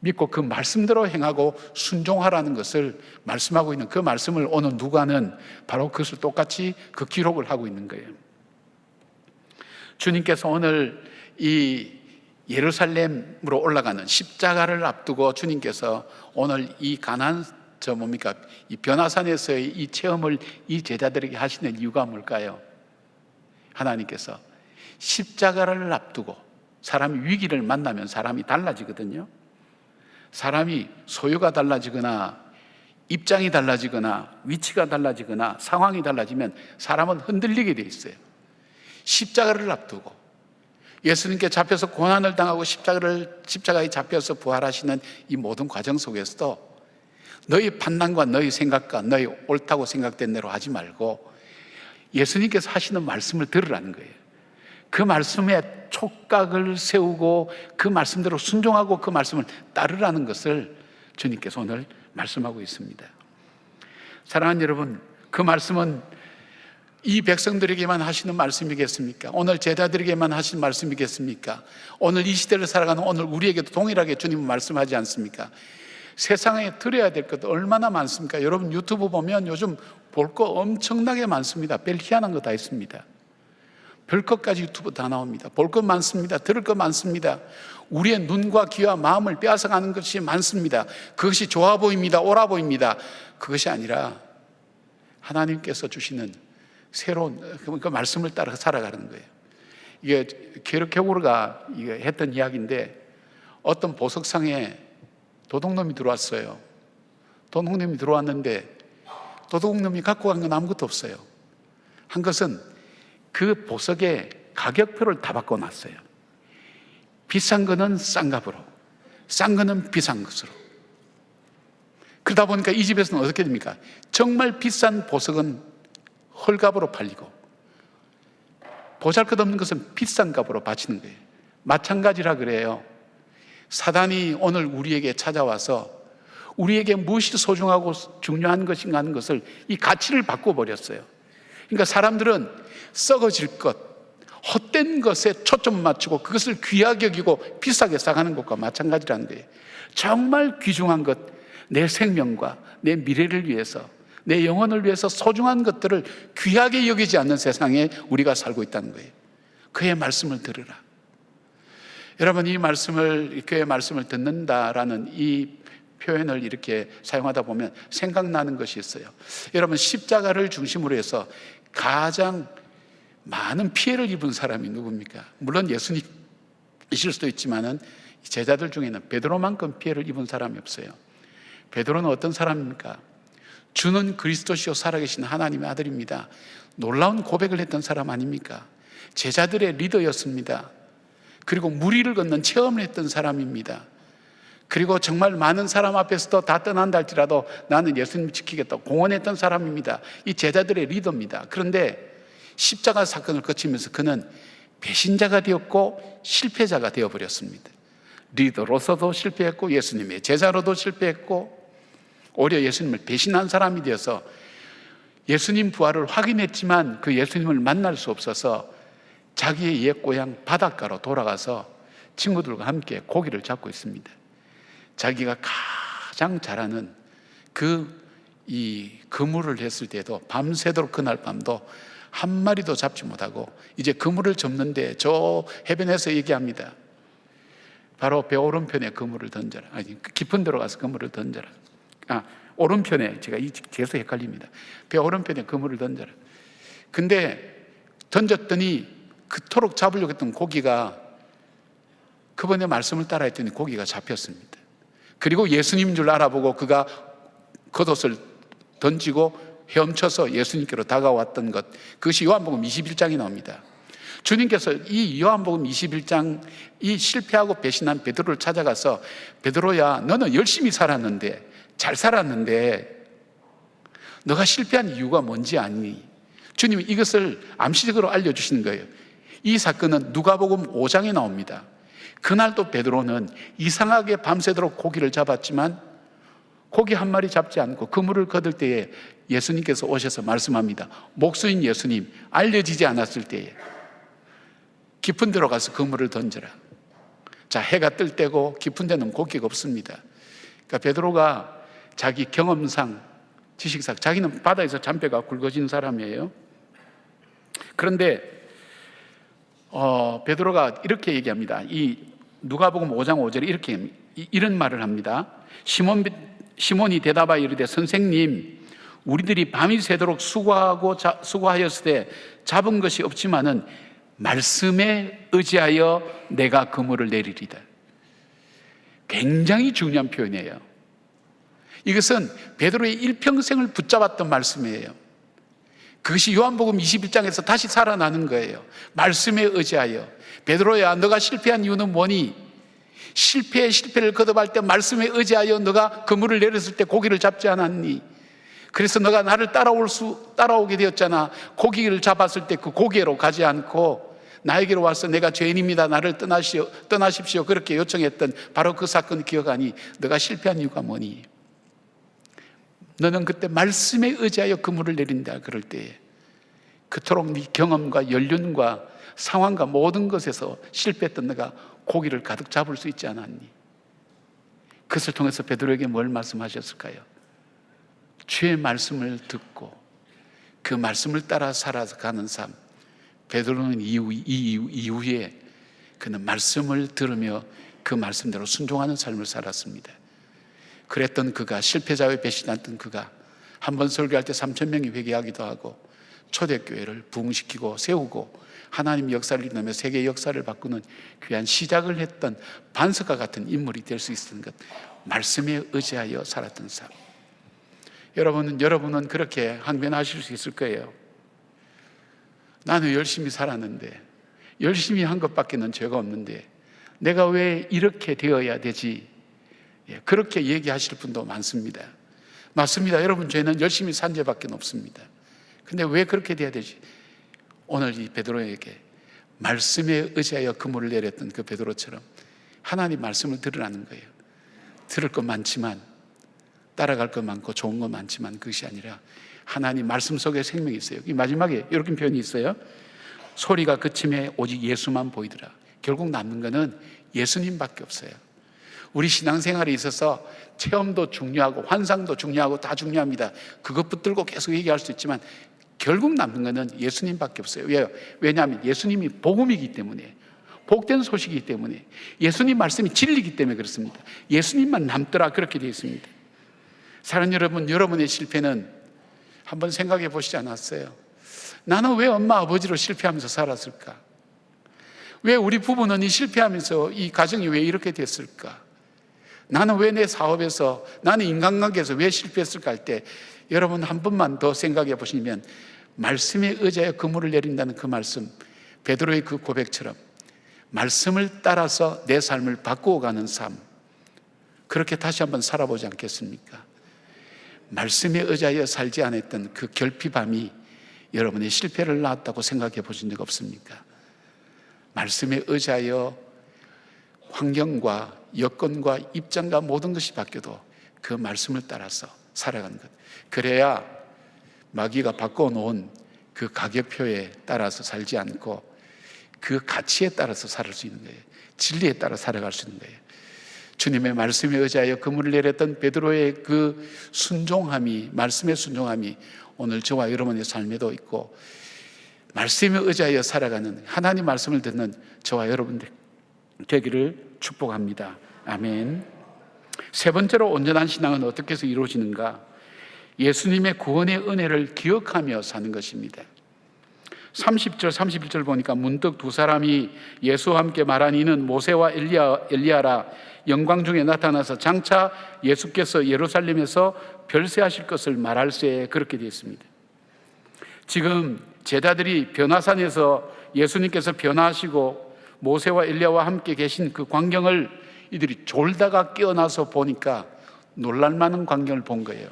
믿고 그 말씀대로 행하고 순종하라는 것을 말씀하고 있는, 그 말씀을 오늘 누가는 바로 그것을 똑같이 그 기록을 하고 있는 거예요. 주님께서 오늘 이 예루살렘으로 올라가는 십자가를 앞두고 주님께서 오늘 이 가나안 이 변화산에서의 이 체험을 이 제자들에게 하시는 이유가 뭘까요? 하나님께서 십자가를 앞두고 사람이 위기를 만나면 사람이 달라지거든요. 사람이 소유가 달라지거나 입장이 달라지거나 위치가 달라지거나 상황이 달라지면 사람은 흔들리게 돼 있어요. 십자가를 앞두고 예수님께 잡혀서 고난을 당하고 십자가에 잡혀서 부활하시는 이 모든 과정 속에서도 너희 판단과 너희 생각과 너희 옳다고 생각된 대로 하지 말고 예수님께서 하시는 말씀을 들으라는 거예요. 그 말씀에 촉각을 세우고 그 말씀대로 순종하고 그 말씀을 따르라는 것을 주님께서 오늘 말씀하고 있습니다. 사랑하는 여러분, 그 말씀은 이 백성들에게만 하시는 말씀이겠습니까? 오늘 제자들에게만 하신 말씀이겠습니까? 오늘 이 시대를 살아가는 오늘 우리에게도 동일하게 주님은 말씀하지 않습니까? 세상에 들어야 될 것도 얼마나 많습니까? 여러분 유튜브 보면 요즘 볼 거 엄청나게 많습니다. 별 희한한 거 다 있습니다. 별 것까지 유튜브 다 나옵니다. 볼 것 많습니다. 들을 것 많습니다. 우리의 눈과 귀와 마음을 빼앗아가는 것이 많습니다. 그것이 좋아 보입니다. 옳아 보입니다. 그것이 아니라 하나님께서 주시는 새로운 그 말씀을 따라 살아가는 거예요. 이게 게르케고르가 했던 이야기인데 어떤 보석상에 도둑놈이 들어왔어요. 도둑놈이 들어왔는데 도둑놈이 갖고 간 건 아무것도 없어요. 한 것은 그 보석의 가격표를 다 바꿔놨어요. 비싼 거는 싼 값으로, 싼 거는 비싼 것으로. 그러다 보니까 이 집에서는 어떻게 됩니까? 정말 비싼 보석은 헐값으로 팔리고 보잘것없는 것은 비싼 값으로 바치는 거예요. 마찬가지라 그래요. 사단이 오늘 우리에게 찾아와서 우리에게 무엇이 소중하고 중요한 것인가 하는 것을 이 가치를 바꿔버렸어요. 그러니까 사람들은 썩어질 것, 헛된 것에 초점 맞추고 그것을 귀하게 여기고 비싸게 싸가는 것과 마찬가지라는 거예요. 정말 귀중한 것, 내 생명과 내 미래를 위해서, 내 영혼을 위해서 소중한 것들을 귀하게 여기지 않는 세상에 우리가 살고 있다는 거예요. 그의 말씀을 들으라. 여러분, 이 말씀을, 그의 말씀을 듣는다라는 이 표현을 이렇게 사용하다 보면 생각나는 것이 있어요. 여러분, 십자가를 중심으로 해서 가장 많은 피해를 입은 사람이 누굽니까? 물론 예수님이실 수도 있지만은 제자들 중에는 베드로만큼 피해를 입은 사람이 없어요. 베드로는 어떤 사람입니까? 주는 그리스도시요 살아계신 하나님의 아들입니다. 놀라운 고백을 했던 사람 아닙니까? 제자들의 리더였습니다. 그리고 무리를 걷는 체험을 했던 사람입니다. 그리고 정말 많은 사람 앞에서도 다 떠난다 할지라도 나는 예수님 지키겠다고 공언했던 사람입니다. 이 제자들의 리더입니다. 그런데 십자가 사건을 거치면서 그는 배신자가 되었고 실패자가 되어버렸습니다. 리더로서도 실패했고 예수님의 제자로도 실패했고 오히려 예수님을 배신한 사람이 되어서 예수님 부활을 확인했지만 그 예수님을 만날 수 없어서 자기의 옛 고향 바닷가로 돌아가서 친구들과 함께 고기를 잡고 있습니다. 자기가 가장 잘하는 이 그물을 했을 때도 밤새도록 그날 밤도 한 마리도 잡지 못하고 이제 그물을 접는데 저 해변에서 얘기합니다. 바로 배 오른편에 그물을 던져라. 아니, 깊은 데로 가서 그물을 던져라. 오른편에, 제가 계속 헷갈립니다. 배 오른편에 그물을 던져라. 근데 던졌더니 그토록 잡으려고 했던 고기가 그분의 말씀을 따라 했더니 고기가 잡혔습니다. 그리고 예수님인 줄 알아보고 그가 겉옷을 던지고 헤엄쳐서 예수님께로 다가왔던 것, 그것이 요한복음 21장에 나옵니다. 주님께서 이 요한복음 21장 이 실패하고 배신한 베드로를 찾아가서 베드로야, 너는 열심히 살았는데, 잘 살았는데 너가 실패한 이유가 뭔지 아니? 주님이 이것을 암시적으로 알려주시는 거예요. 이 사건은 누가복음 5장에 나옵니다. 그날도 베드로는 이상하게 밤새도록 고기를 잡았지만 고기 한 마리 잡지 않고 그물을 거둘 때에 예수님께서 오셔서 말씀합니다. 목수인 예수님, 알려지지 않았을 때에 깊은 데로 가서 그물을 던져라. 자, 해가 뜰 때고 깊은 데는 고기가 없습니다. 그러니까 베드로가 자기 경험상, 지식상, 자기는 바다에서 잔뼈가 굵어진 사람이에요. 그런데 베드로가 이렇게 얘기합니다. 이 누가복음 5장 5절에 이렇게 이런 말을 합니다. 시몬이 대답하여 이르되 선생님, 우리들이 밤이 새도록 수고하였을 때 잡은 것이 없지만은 말씀에 의지하여 내가 그물을 내리리다. 굉장히 중요한 표현이에요. 이것은 베드로의 일평생을 붙잡았던 말씀이에요. 그것이 요한복음 21장에서 다시 살아나는 거예요. 말씀에 의지하여. 베드로야, 너가 실패한 이유는 뭐니? 실패를 거듭할 때 말씀에 의지하여 너가 그물을 내렸을 때 고기를 잡지 않았니? 그래서 너가 나를 따라오게 되었잖아. 고기를 잡았을 때 그 고개로 가지 않고 나에게로 와서 내가 죄인입니다, 나를 떠나십시오 그렇게 요청했던 바로 그 사건 기억하니? 너가 실패한 이유가 뭐니? 너는 그때 말씀에 의지하여 그물을 내린다. 그럴 때에 그토록 네 경험과 연륜과 상황과 모든 것에서 실패했던 너가 고기를 가득 잡을 수 있지 않았니? 그것을 통해서 베드로에게 뭘 말씀하셨을까요? 주의 말씀을 듣고 그 말씀을 따라 살아가는 삶. 베드로는 이후에 그는 말씀을 들으며 그 말씀대로 순종하는 삶을 살았습니다. 그랬던 그가, 실패자의 배신했던 그가 한 번 설교할 때 3,000명이 회개하기도 하고 초대교회를 부흥시키고 세우고 하나님의 역사를 일으키며 세계의 역사를 바꾸는 귀한 시작을 했던 반석과 같은 인물이 될 수 있었던 것, 말씀에 의지하여 살았던 삶. 여러분은 그렇게 항변하실 수 있을 거예요. 나는 열심히 살았는데, 열심히 한 것밖에는 죄가 없는데 내가 왜 이렇게 되어야 되지? 그렇게 얘기하실 분도 많습니다. 맞습니다. 여러분, 죄는 열심히 산 죄밖에 없습니다. 근데 왜 그렇게 돼야 되지? 오늘 이 베드로에게 말씀에 의지하여 그물을 내렸던 그 베드로처럼 하나님 말씀을 들으라는 거예요. 들을 것 많지만, 따라갈 것 많고 좋은 것 많지만 그것이 아니라 하나님 말씀 속에 생명이 있어요. 이 마지막에 이렇게 표현이 있어요. 소리가 그침에 오직 예수만 보이더라. 결국 남는 것은 예수님밖에 없어요. 우리 신앙생활에 있어서 체험도 중요하고 환상도 중요하고 다 중요합니다. 그것 붙들고 계속 얘기할 수 있지만 결국 남는 것은 예수님밖에 없어요. 왜요? 왜냐하면 예수님이 복음이기 때문에, 복된 소식이기 때문에, 예수님 말씀이 진리이기 때문에 그렇습니다. 예수님만 남더라, 그렇게 되어 있습니다. 사랑하는 여러분, 여러분의 실패는 한번 생각해 보시지 않았어요? 나는 왜 엄마 아버지로 실패하면서 살았을까? 왜 우리 부부는 이 실패하면서 이 가정이 왜 이렇게 됐을까? 나는 왜 내 사업에서, 나는 인간관계에서 왜 실패했을까 할 때 여러분 한 번만 더 생각해 보시면 말씀에 의지하여 그물을 내린다는 그 말씀, 베드로의 그 고백처럼 말씀을 따라서 내 삶을 바꾸어 가는 삶, 그렇게 다시 한번 살아보지 않겠습니까? 말씀에 의지하여 살지 않았던 그 결핍함이 여러분의 실패를 낳았다고 생각해 보신 적 없습니까? 말씀에 의지하여 환경과 여건과 입장과 모든 것이 바뀌어도 그 말씀을 따라서 살아가는 것, 그래야 마귀가 바꿔놓은 그 가격표에 따라서 살지 않고 그 가치에 따라서 살 수 있는 거예요. 진리에 따라 살아갈 수 있는 거예요. 주님의 말씀에 의지하여 그물을 내렸던 베드로의 그 순종함이, 말씀의 순종함이 오늘 저와 여러분의 삶에도 있고, 말씀에 의지하여 살아가는, 하나님 말씀을 듣는 저와 여러분들 되기를 축복합니다. 아멘. 세 번째로 온전한 신앙은 어떻게 해서 이루어지는가? 예수님의 구원의 은혜를 기억하며 사는 것입니다. 30절 31절 보니까 문득 두 사람이 예수와 함께 말하니 이는 모세와 엘리야라 영광 중에 나타나서 장차 예수께서 예루살렘에서 별세하실 것을 말할세, 그렇게 되어 있습니다. 지금 제자들이 변화산에서 예수님께서 변화하시고 모세와 엘리야와 함께 계신 그 광경을 이들이 졸다가 깨어나서 보니까 놀랄만한 광경을 본 거예요.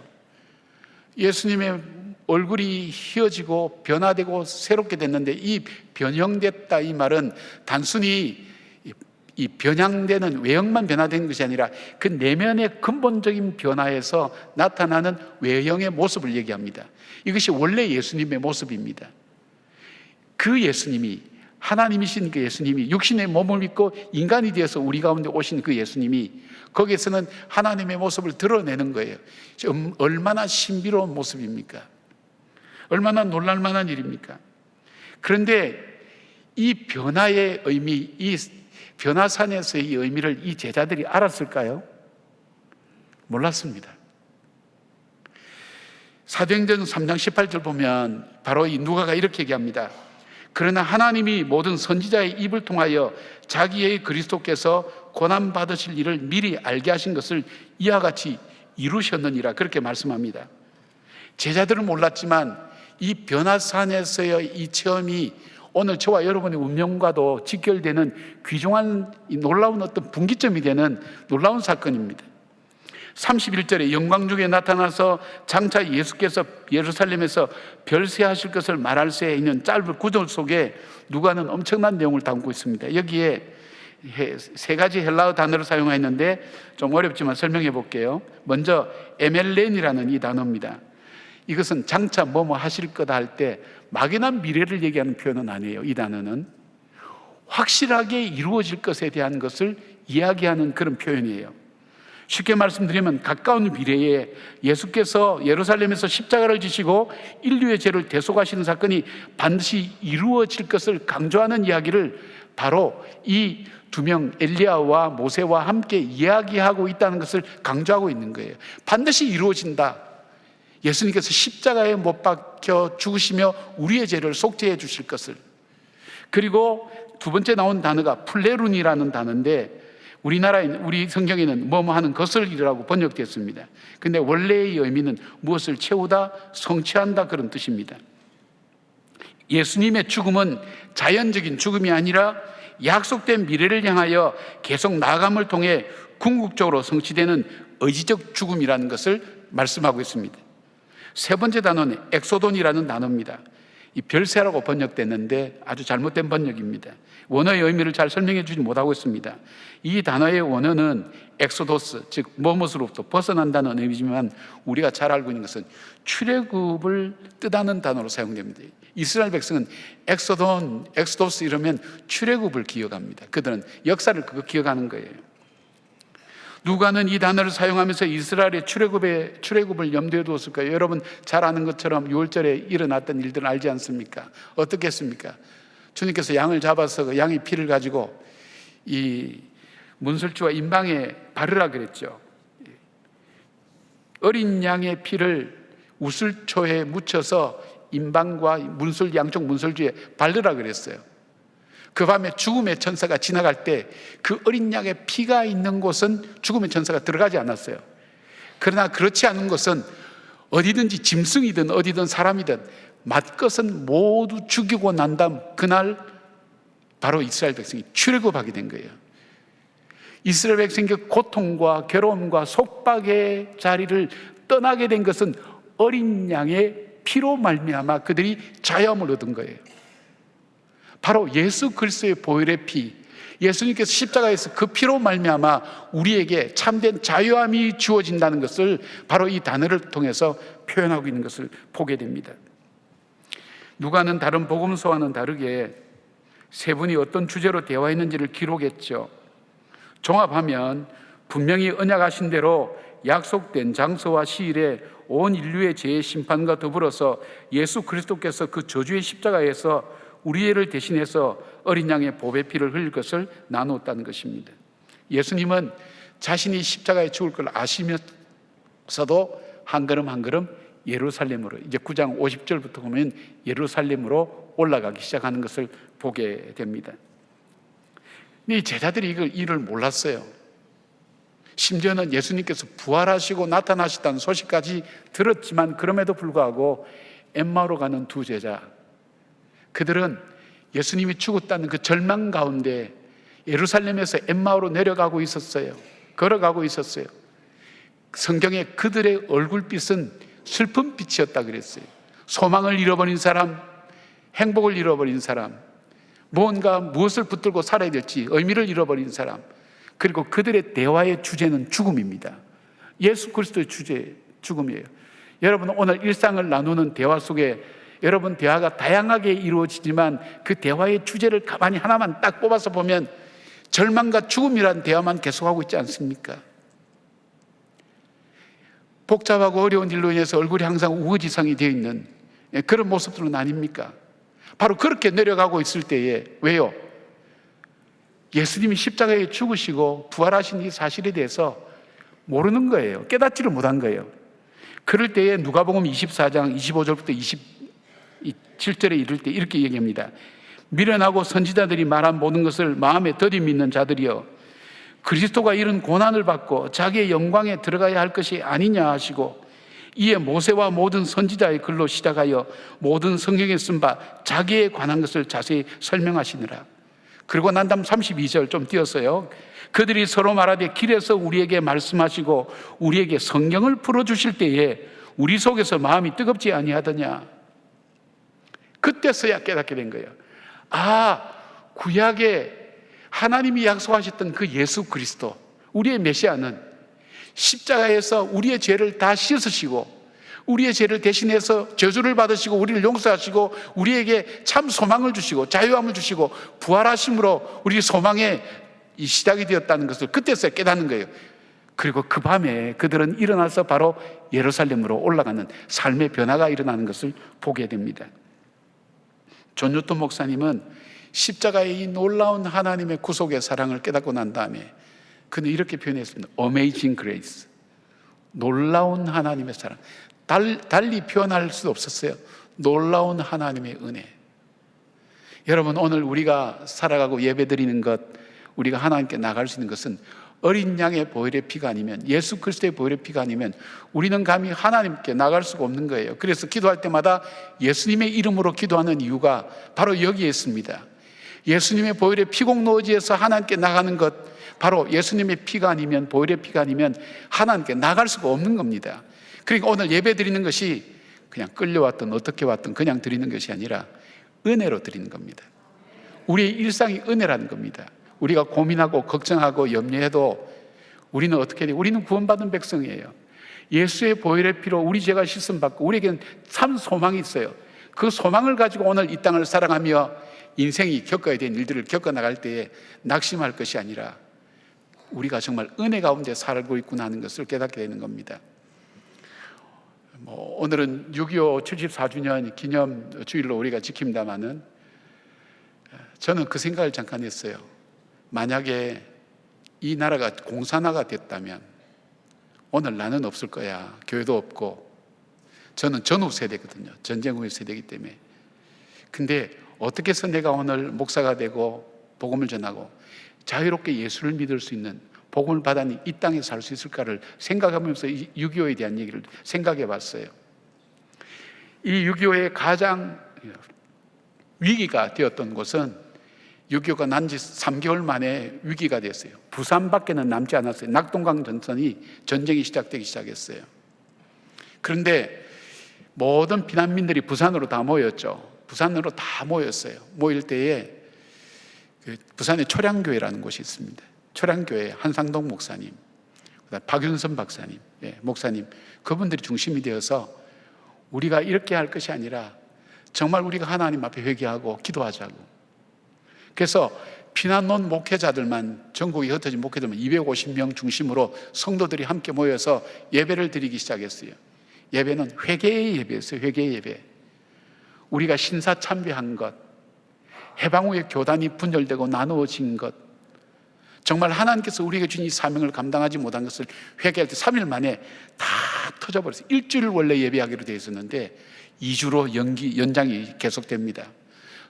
예수님의 얼굴이 휘어지고 변화되고 새롭게 됐는데, 이 변형됐다 이 말은 단순히 이 변형되는 외형만 변화된 것이 아니라 그 내면의 근본적인 변화에서 나타나는 외형의 모습을 얘기합니다. 이것이 원래 예수님의 모습입니다. 그 예수님이, 하나님이신 그 예수님이 육신의 몸을 입고 인간이 되어서 우리 가운데 오신 그 예수님이 거기에서는 하나님의 모습을 드러내는 거예요. 얼마나 신비로운 모습입니까? 얼마나 놀랄만한 일입니까? 그런데 이 변화의 의미, 이 변화산에서의 의미를 이 제자들이 알았을까요? 몰랐습니다. 사도행전 3장 18절 보면 바로 이 누가가 이렇게 얘기합니다. 그러나 하나님이 모든 선지자의 입을 통하여 자기의 그리스도께서 고난받으실 일을 미리 알게 하신 것을 이와 같이 이루셨느니라, 그렇게 말씀합니다. 제자들은 몰랐지만 이 변화산에서의 이 체험이 오늘 저와 여러분의 운명과도 직결되는 귀중한 놀라운 어떤 분기점이 되는 놀라운 사건입니다. 31절에 영광 중에 나타나서 장차 예수께서 예루살렘에서 별세하실 것을 말할세 있는 짧은 구절 속에 누가는 엄청난 내용을 담고 있습니다. 여기에 세 가지 헬라어 단어를 사용했는데 좀 어렵지만 설명해 볼게요. 먼저 에멜렌이라는 이 단어입니다. 이것은 장차 뭐뭐 하실 거다 할 때 막연한 미래를 얘기하는 표현은 아니에요. 이 단어는 확실하게 이루어질 것에 대한 것을 이야기하는 그런 표현이에요. 쉽게 말씀드리면 가까운 미래에 예수께서 예루살렘에서 십자가를 지시고 인류의 죄를 대속하시는 사건이 반드시 이루어질 것을 강조하는 이야기를 바로 이 두 명 엘리야와 모세와 함께 이야기하고 있다는 것을 강조하고 있는 거예요. 반드시 이루어진다. 예수님께서 십자가에 못 박혀 죽으시며 우리의 죄를 속죄해 주실 것을. 그리고 두 번째 나온 단어가 플레룬이라는 단어인데 우리 성경에는 뭐뭐 하는 것을 이루라고 번역됐습니다. 근데 원래의 의미는 무엇을 채우다, 성취한다, 그런 뜻입니다. 예수님의 죽음은 자연적인 죽음이 아니라 약속된 미래를 향하여 계속 나아감을 통해 궁극적으로 성취되는 의지적 죽음이라는 것을 말씀하고 있습니다. 세 번째 단어는 엑소돈이라는 단어입니다. 이 별세라고 번역됐는데 아주 잘못된 번역입니다. 원어의 의미를 잘 설명해 주지 못하고 있습니다. 이 단어의 원어는 엑소도스, 즉 무엇으로부터 벗어난다는 의미지만 우리가 잘 알고 있는 것은 출애굽을 뜻하는 단어로 사용됩니다. 이스라엘 백성은 엑소도스 이러면 출애굽을 기억합니다. 그들은 역사를 그거 기억하는 거예요. 누가는 이 단어를 사용하면서 이스라엘의 출애굽을 염두에 두었을까요? 여러분 잘 아는 것처럼 6월절에 일어났던 일들을 알지 않습니까? 어떻게 했습니까? 주님께서 양을 잡아서 그 양의 피를 가지고 이 문설주와 임방에 바르라 그랬죠. 어린 양의 피를 우슬초에 묻혀서 임방과 문술, 양쪽 문설주에 바르라 그랬어요. 그 밤에 죽음의 천사가 지나갈 때 그 어린 양의 피가 있는 곳은 죽음의 천사가 들어가지 않았어요. 그러나 그렇지 않은 것은 어디든지 짐승이든 어디든 사람이든 맏것은 모두 죽이고 난 다음 그날 바로 이스라엘 백성이 출애굽하게 된 거예요. 이스라엘 백성의 고통과 괴로움과 속박의 자리를 떠나게 된 것은 어린 양의 피로 말미암아 그들이 자유함을 얻은 거예요. 바로 예수 그리스도의 보혈의 피, 예수님께서 십자가에서 그 피로 말미암아 우리에게 참된 자유함이 주어진다는 것을 바로 이 단어를 통해서 표현하고 있는 것을 보게 됩니다. 누가는 다른 복음서와는 다르게 세 분이 어떤 주제로 대화했는지를 기록했죠. 종합하면 분명히 언약하신 대로 약속된 장소와 시일에 온 인류의 죄의 심판과 더불어서 예수 그리스도께서 그 저주의 십자가에서 우리 죄를 대신해서 어린 양의 보배 피를 흘릴 것을 나누었다는 것입니다. 예수님은 자신이 십자가에 죽을 걸 아시면서도 한 걸음 한 걸음 예루살렘으로, 이제 9장 50절부터 보면 예루살렘으로 올라가기 시작하는 것을 보게 됩니다. 이 제자들이 이걸 일을 몰랐어요. 심지어는 예수님께서 부활하시고 나타나시다는 소식까지 들었지만 그럼에도 불구하고 엠마오로 가는 두 제자, 그들은 예수님이 죽었다는 그 절망 가운데 예루살렘에서 엠마오로 내려가고 있었어요. 걸어가고 있었어요. 성경에 그들의 얼굴빛은 슬픈 빛이었다 그랬어요. 소망을 잃어버린 사람, 행복을 잃어버린 사람, 무엇을 붙들고 살아야 될지 의미를 잃어버린 사람, 그리고 그들의 대화의 주제는 죽음입니다. 예수 그리스도의 주제, 죽음이에요. 여러분, 오늘 일상을 나누는 대화 속에 여러분 대화가 다양하게 이루어지지만 그 대화의 주제를 가만히 하나만 딱 뽑아서 보면 절망과 죽음이라는 대화만 계속하고 있지 않습니까? 복잡하고 어려운 일로 인해서 얼굴이 항상 우거지상이 되어 있는 그런 모습들은 아닙니까? 바로 그렇게 내려가고 있을 때에, 왜요? 예수님이 십자가에 죽으시고 부활하신 이 사실에 대해서 모르는 거예요. 깨닫지를 못한 거예요. 그럴 때에 누가복음 24장 25절부터 27절에 이를 때 이렇게 얘기합니다. 미련하고 선지자들이 말한 모든 것을 마음에 더디 믿는 자들이여, 그리스도가 이런 고난을 받고 자기의 영광에 들어가야 할 것이 아니냐 하시고, 이에 모세와 모든 선지자의 글로 시작하여 모든 성경에 쓴 바 자기에 관한 것을 자세히 설명하시느라. 그리고 난 다음 32절 좀 띄었어요. 그들이 서로 말하되 길에서 우리에게 말씀하시고 우리에게 성경을 풀어주실 때에 우리 속에서 마음이 뜨겁지 아니하더냐. 그때서야 깨닫게 된 거예요. 아, 구약에 하나님이 약속하셨던 그 예수 그리스도, 우리의 메시아는 십자가에서 우리의 죄를 다 씻으시고 우리의 죄를 대신해서 저주를 받으시고 우리를 용서하시고 우리에게 참 소망을 주시고 자유함을 주시고 부활하심으로 우리 소망의 이 시작이 되었다는 것을 그때서야 깨닫는 거예요. 그리고 그 밤에 그들은 일어나서 바로 예루살렘으로 올라가는 삶의 변화가 일어나는 것을 보게 됩니다. 존 뉴턴 목사님은 십자가의 이 놀라운 하나님의 구속의 사랑을 깨닫고 난 다음에 그는 이렇게 표현했습니다. Amazing grace, 놀라운 하나님의 사랑. 달리 표현할 수 없었어요. 놀라운 하나님의 은혜. 여러분, 오늘 우리가 살아가고 예배드리는 것, 우리가 하나님께 나갈 수 있는 것은 어린 양의 보혈의 피가 아니면, 예수 그리스도의 보혈의 피가 아니면 우리는 감히 하나님께 나갈 수가 없는 거예요. 그래서 기도할 때마다 예수님의 이름으로 기도하는 이유가 바로 여기에 있습니다. 예수님의 보혈의 피공로지에서 하나님께 나가는 것, 바로 예수님의 피가 아니면, 보혈의 피가 아니면 하나님께 나갈 수가 없는 겁니다. 그러니까 오늘 예배 드리는 것이 그냥 끌려왔든 어떻게 왔든 그냥 드리는 것이 아니라 은혜로 드리는 겁니다. 우리의 일상이 은혜라는 겁니다. 우리가 고민하고 걱정하고 염려해도 우리는 어떻게 돼요? 우리는 구원받은 백성이에요. 예수의 보혈의 피로 우리 죄가 씻음받고 우리에게는 참 소망이 있어요. 그 소망을 가지고 오늘 이 땅을 살아가며 인생이 겪어야 되는 일들을 겪어나갈 때에 낙심할 것이 아니라 우리가 정말 은혜 가운데 살고 있구나 하는 것을 깨닫게 되는 겁니다. 오늘은 6.25 74주년 기념 주일로 우리가 지킵니다마는 저는 그 생각을 잠깐 했어요. 만약에 이 나라가 공산화가 됐다면 오늘 나는 없을 거야. 교회도 없고. 저는 전후 세대거든요. 전쟁 후의 세대이기 때문에. 근데 어떻게 해서 내가 오늘 목사가 되고 복음을 전하고 자유롭게 예수를 믿을 수 있는, 복음을 받아니 이 땅에 살 수 있을까를 생각하면서 6.25에 대한 얘기를 생각해 봤어요. 이 6.25의 가장 위기가 되었던 곳은 6.25가 난 지 3개월 만에 위기가 됐어요. 부산밖에는 남지 않았어요. 낙동강 전쟁이 시작되기 시작했어요. 그런데 모든 피난민들이 부산으로 다 모였죠. 부산으로 다 모였어요. 모일 때에 부산에 초량교회라는 곳이 있습니다. 초량교회 한상동 목사님, 박윤선 박사님, 목사님, 그분들이 중심이 되어서 우리가 이렇게 할 것이 아니라 정말 우리가 하나님 앞에 회개하고 기도하자고. 그래서 피난 온 목회자들만, 전국에 흩어진 목회자들만 250명 중심으로 성도들이 함께 모여서 예배를 드리기 시작했어요. 예배는 회개의 예배였어요. 회개의 예배. 우리가 신사참배한 것, 해방 후에 교단이 분열되고 나누어진 것, 정말 하나님께서 우리에게 준 이 사명을 감당하지 못한 것을 회개할 때 3일 만에 다 터져버렸어요. 일주일 원래 예배하기로 되어 있었는데 2주로 연장이 계속됩니다.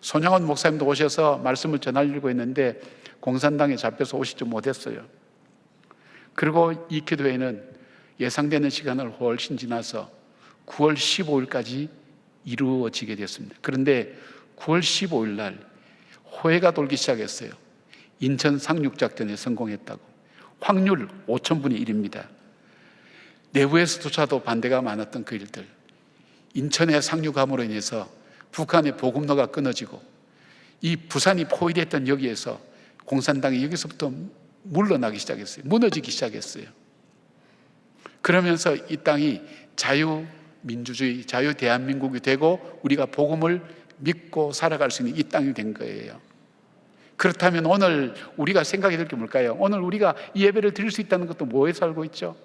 손양원 목사님도 오셔서 말씀을 전하려고 했는데 공산당에 잡혀서 오시지 못했어요. 그리고 이 기도회는 예상되는 시간을 훨씬 지나서 9월 15일까지 이루어지게 됐습니다. 그런데 9월 15일 날 호해가 돌기 시작했어요. 인천 상륙작전에 성공했다고. 확률 5,000분의 1입니다. 내부에서조차도 반대가 많았던 그 일들, 인천의 상륙함으로 인해서 북한의 보급로가 끊어지고 이 부산이 포위됐던 여기에서 공산당이 여기서부터 물러나기 시작했어요. 무너지기 시작했어요. 그러면서 이 땅이 자유민주주의, 자유대한민국이 되고 우리가 복음을 믿고 살아갈 수 있는 이 땅이 된 거예요. 그렇다면 오늘 우리가 생각이 될 게 뭘까요? 오늘 우리가 이 예배를 드릴 수 있다는 것도 뭐에 살고 있죠?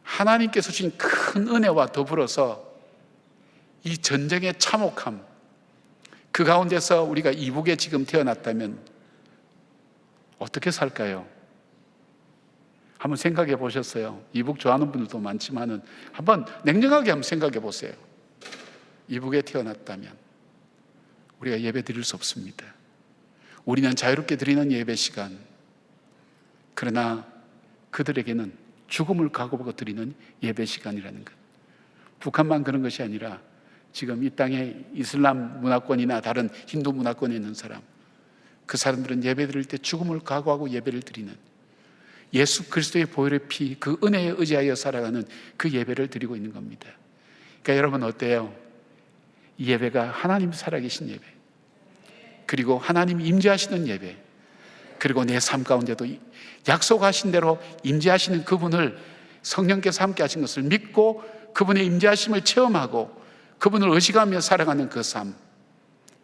하나님께서 주신 큰 은혜와 더불어서 이 전쟁의 참혹함, 그 가운데서 우리가 이북에 지금 태어났다면 어떻게 살까요? 한번 생각해 보셨어요? 이북 좋아하는 분들도 많지만은 한번 냉정하게 한번 생각해 보세요. 이북에 태어났다면 우리가 예배 드릴 수 없습니다. 우리는 자유롭게 드리는 예배 시간, 그러나 그들에게는 죽음을 각오하고 드리는 예배 시간이라는 것. 북한만 그런 것이 아니라 지금 이 땅에 이슬람 문화권이나 다른 힌두 문화권에 있는 사람, 그 사람들은 예배 드릴 때 죽음을 각오하고 예배를 드리는, 예수 그리스도의 보혈의 피, 그 은혜에 의지하여 살아가는 그 예배를 드리고 있는 겁니다. 그러니까 여러분 어때요? 이 예배가 하나님 살아계신 예배, 그리고 하나님 임재하시는 예배, 그리고 내 삶 가운데도 약속하신 대로 임재하시는 그분을, 성령께서 함께 하신 것을 믿고 그분의 임재하심을 체험하고 그분을 의식하며 살아가는 그 삶,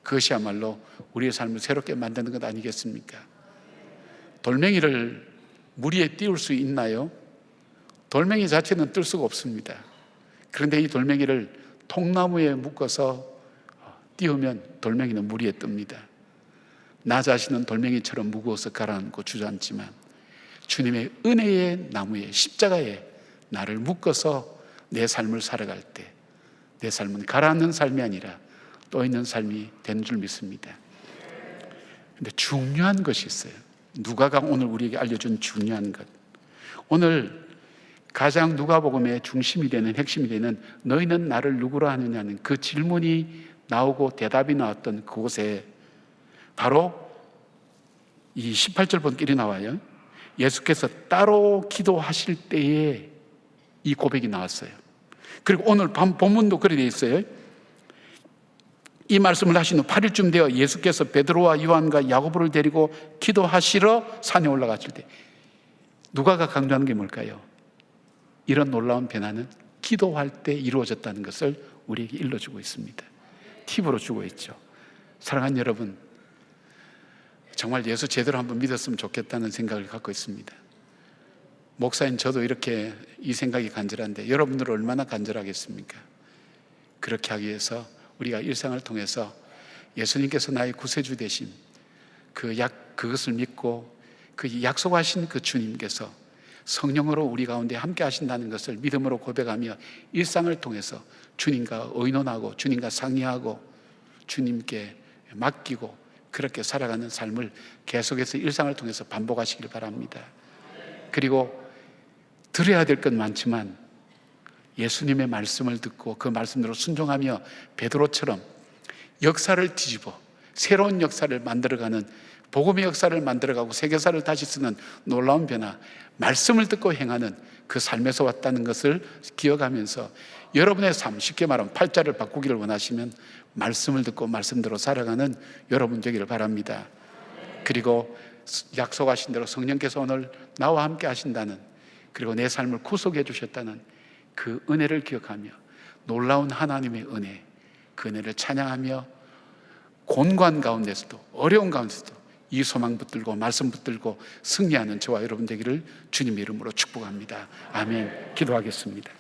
그것이야말로 우리의 삶을 새롭게 만드는 것 아니겠습니까? 돌멩이를 물 위에 띄울 수 있나요? 돌멩이 자체는 뜰 수가 없습니다. 그런데 이 돌멩이를 통나무에 묶어서 띄우면 돌멩이는 물 위에 뜹니다. 나 자신은 돌멩이처럼 무거워서 가라앉고 주저앉지만 주님의 은혜의 나무에, 십자가에 나를 묶어서 내 삶을 살아갈 때 내 삶은 가라앉는 삶이 아니라 떠 있는 삶이 되는 줄 믿습니다. 그런데 중요한 것이 있어요. 누가가 오늘 우리에게 알려준 중요한 것. 오늘 가장 누가복음의 중심이 되는, 핵심이 되는 너희는 나를 누구로 하느냐는 그 질문이 나오고 대답이 나왔던 그곳에 바로 이 18절 본길이 나와요. 예수께서 따로 기도하실 때에 이 고백이 나왔어요. 그리고 오늘 본문도 그렇게 되어 있어요. 이 말씀을 하신 후 8일쯤 되어 예수께서 베드로와 요한과 야고보를 데리고 기도하시러 산에 올라가실 때, 누가가 강조하는 게 뭘까요? 이런 놀라운 변화는 기도할 때 이루어졌다는 것을 우리에게 일러주고 있습니다. 팁으로 주고 있죠. 사랑하는 여러분, 정말 예수 제대로 한번 믿었으면 좋겠다는 생각을 갖고 있습니다. 목사인 저도 이렇게 이 생각이 간절한데 여러분들은 얼마나 간절하겠습니까? 그렇게 하기 위해서 우리가 일상을 통해서 예수님께서 나의 구세주 되심, 그것을 믿고 그 약속하신 그 주님께서 성령으로 우리 가운데 함께 하신다는 것을 믿음으로 고백하며 일상을 통해서 주님과 의논하고 주님과 상의하고 주님께 맡기고 그렇게 살아가는 삶을 계속해서 일상을 통해서 반복하시길 바랍니다. 그리고 들어야 될 건 많지만 예수님의 말씀을 듣고 그 말씀대로 순종하며 베드로처럼 역사를 뒤집어 새로운 역사를 만들어가는, 복음의 역사를 만들어가고 세계사를 다시 쓰는 놀라운 변화, 말씀을 듣고 행하는 그 삶에서 왔다는 것을 기억하면서 여러분의 삶, 쉽게 말하면 팔자를 바꾸기를 원하시면 말씀을 듣고 말씀대로 살아가는 여러분 되기를 바랍니다. 그리고 약속하신 대로 성령께서 오늘 나와 함께 하신다는, 그리고 내 삶을 구속해 주셨다는 그 은혜를 기억하며 놀라운 하나님의 은혜, 그 은혜를 찬양하며 곤고한 가운데서도, 어려운 가운데서도 이 소망 붙들고 말씀 붙들고 승리하는 저와 여러분 되기를 주님의 이름으로 축복합니다. 아멘. 기도하겠습니다.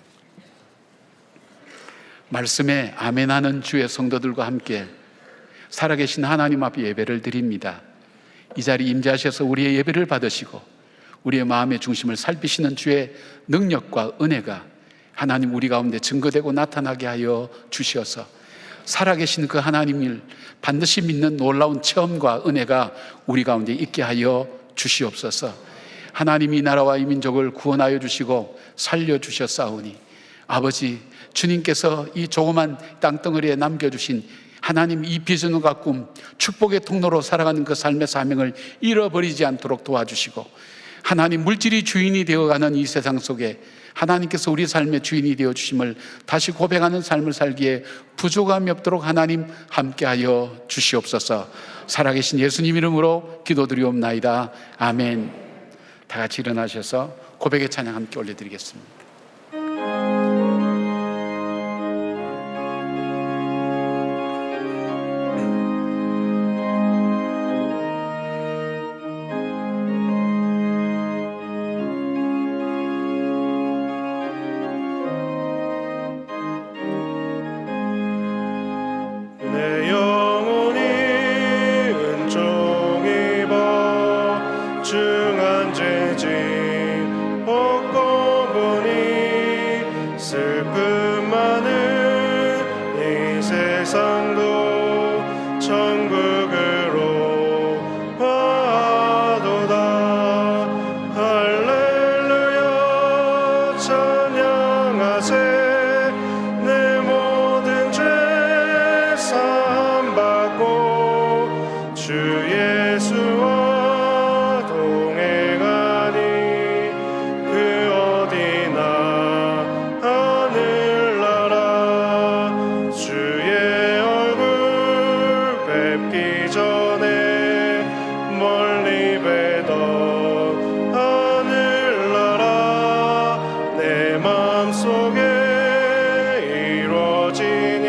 말씀에 아멘하는 주의 성도들과 함께 살아계신 하나님 앞에 예배를 드립니다. 이 자리에 임재하셔서 우리의 예배를 받으시고 우리의 마음의 중심을 살피시는 주의 능력과 은혜가 하나님 우리 가운데 증거되고 나타나게 하여 주시어서 살아계신 그 하나님을 반드시 믿는 놀라운 체험과 은혜가 우리 가운데 있게 하여 주시옵소서. 하나님이 이 나라와 이 민족을 구원하여 주시고 살려주셨사오니 아버지, 주님께서 이 조그만 땅덩어리에 남겨주신 하나님 이 비전과 꿈, 축복의 통로로 살아가는 그 삶의 사명을 잃어버리지 않도록 도와주시고 하나님 물질이 주인이 되어가는 이 세상 속에 하나님께서 우리 삶의 주인이 되어주심을 다시 고백하는 삶을 살기에 부족함이 없도록 하나님 함께하여 주시옵소서. 살아계신 예수님 이름으로 기도드리옵나이다. 아멘. 다 같이 일어나셔서 고백의 찬양 함께 올려드리겠습니다. 내 영혼이 은총 입어 중한 죄짐 벗고 보니 슬픔 많은 이 세상도 천국으로 와도다. 할렐루야 찬양하세. 내 모든 죄 사함받고 주 예수와 동행하니 그 어디나 하늘나라. 주의 얼굴 뵙기 전에 멀리 뵈던 하늘나라. 내 맘속에 이루어지니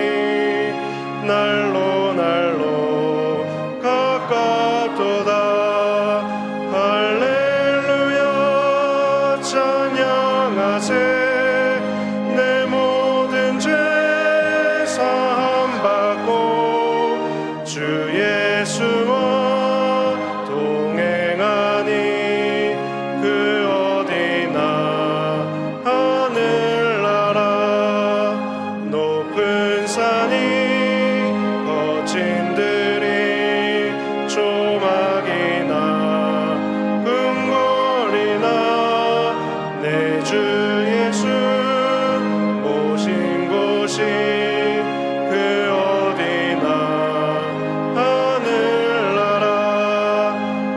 날로 날로 가깝도다. 할렐루야 찬양하세. 내 모든 죄 사함받고 주 예수와 동행하니 그 어디나 하늘나라. 높은 산이 거친 들이 조막이나 궁궐이나 내 주 예수 모신 곳이 그 어디나 하늘나라.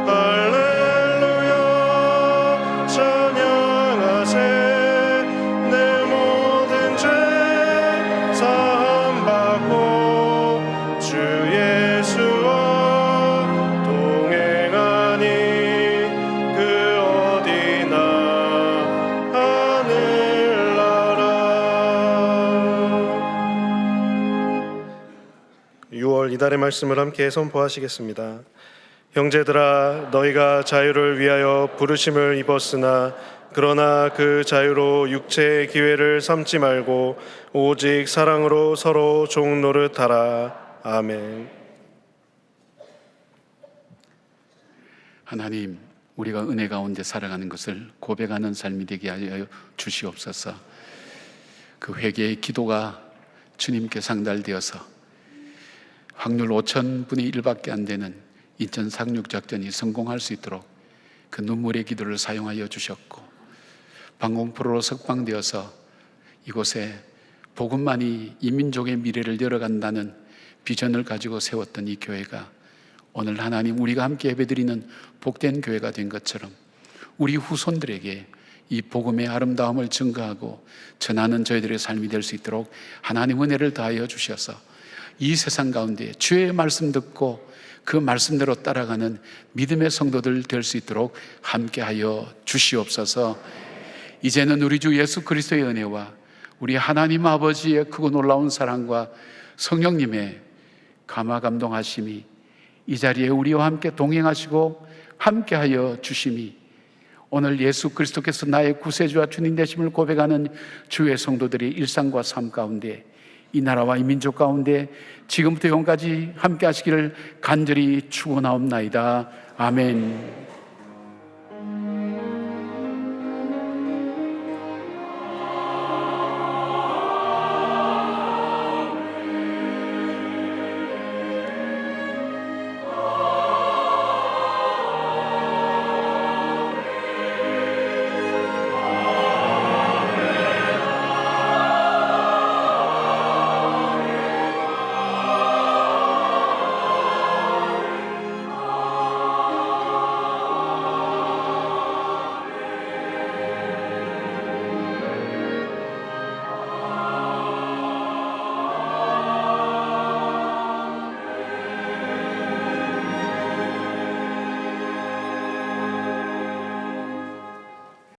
할렐루야 찬양하세. 내 모든 죄 사함받고 주 예수와 동행하니 그 어디나 하늘나라. 6월 이달의 말씀을 함께 선포하시겠습니다. 형제들아, 너희가 자유를 위하여 부르심을 입었으나 그러나 그 자유로 육체의 기회를 삼지 말고 오직 사랑으로 서로 종 노릇하라. 아멘. 하나님, 우리가 은혜 가운데 살아가는 것을 고백하는 삶이 되게 하여 주시옵소서. 그 회개의 기도가 주님께 상달되어서 확률 5,000분의 1밖에 안 되는 인천 상륙작전이 성공할 수 있도록 그 눈물의 기도를 사용하여 주셨고, 방공포로로 석방되어서 이곳에 복음만이 이 민족의 미래를 열어간다는 비전을 가지고 세웠던 이 교회가 오늘 하나님 우리가 함께 예배드리는 복된 교회가 된 것처럼 우리 후손들에게 이 복음의 아름다움을 증거하고 전하는 저희들의 삶이 될 수 있도록 하나님 은혜를 다하여 주셔서 이 세상 가운데 주의 말씀 듣고 그 말씀대로 따라가는 믿음의 성도들 될 수 있도록 함께하여 주시옵소서. 이제는 우리 주 예수 그리스도의 은혜와 우리 하나님 아버지의 크고 놀라운 사랑과 성령님의 감화 감동하심이 이 자리에 우리와 함께 동행하시고 함께하여 주심이 오늘 예수 그리스도께서 나의 구세주와 주님 되심을 고백하는 주의 성도들의 일상과 삶 가운데 이 나라와 이 민족 가운데 지금부터 영까지 함께 하시기를 간절히 축원하옵나이다. 아멘.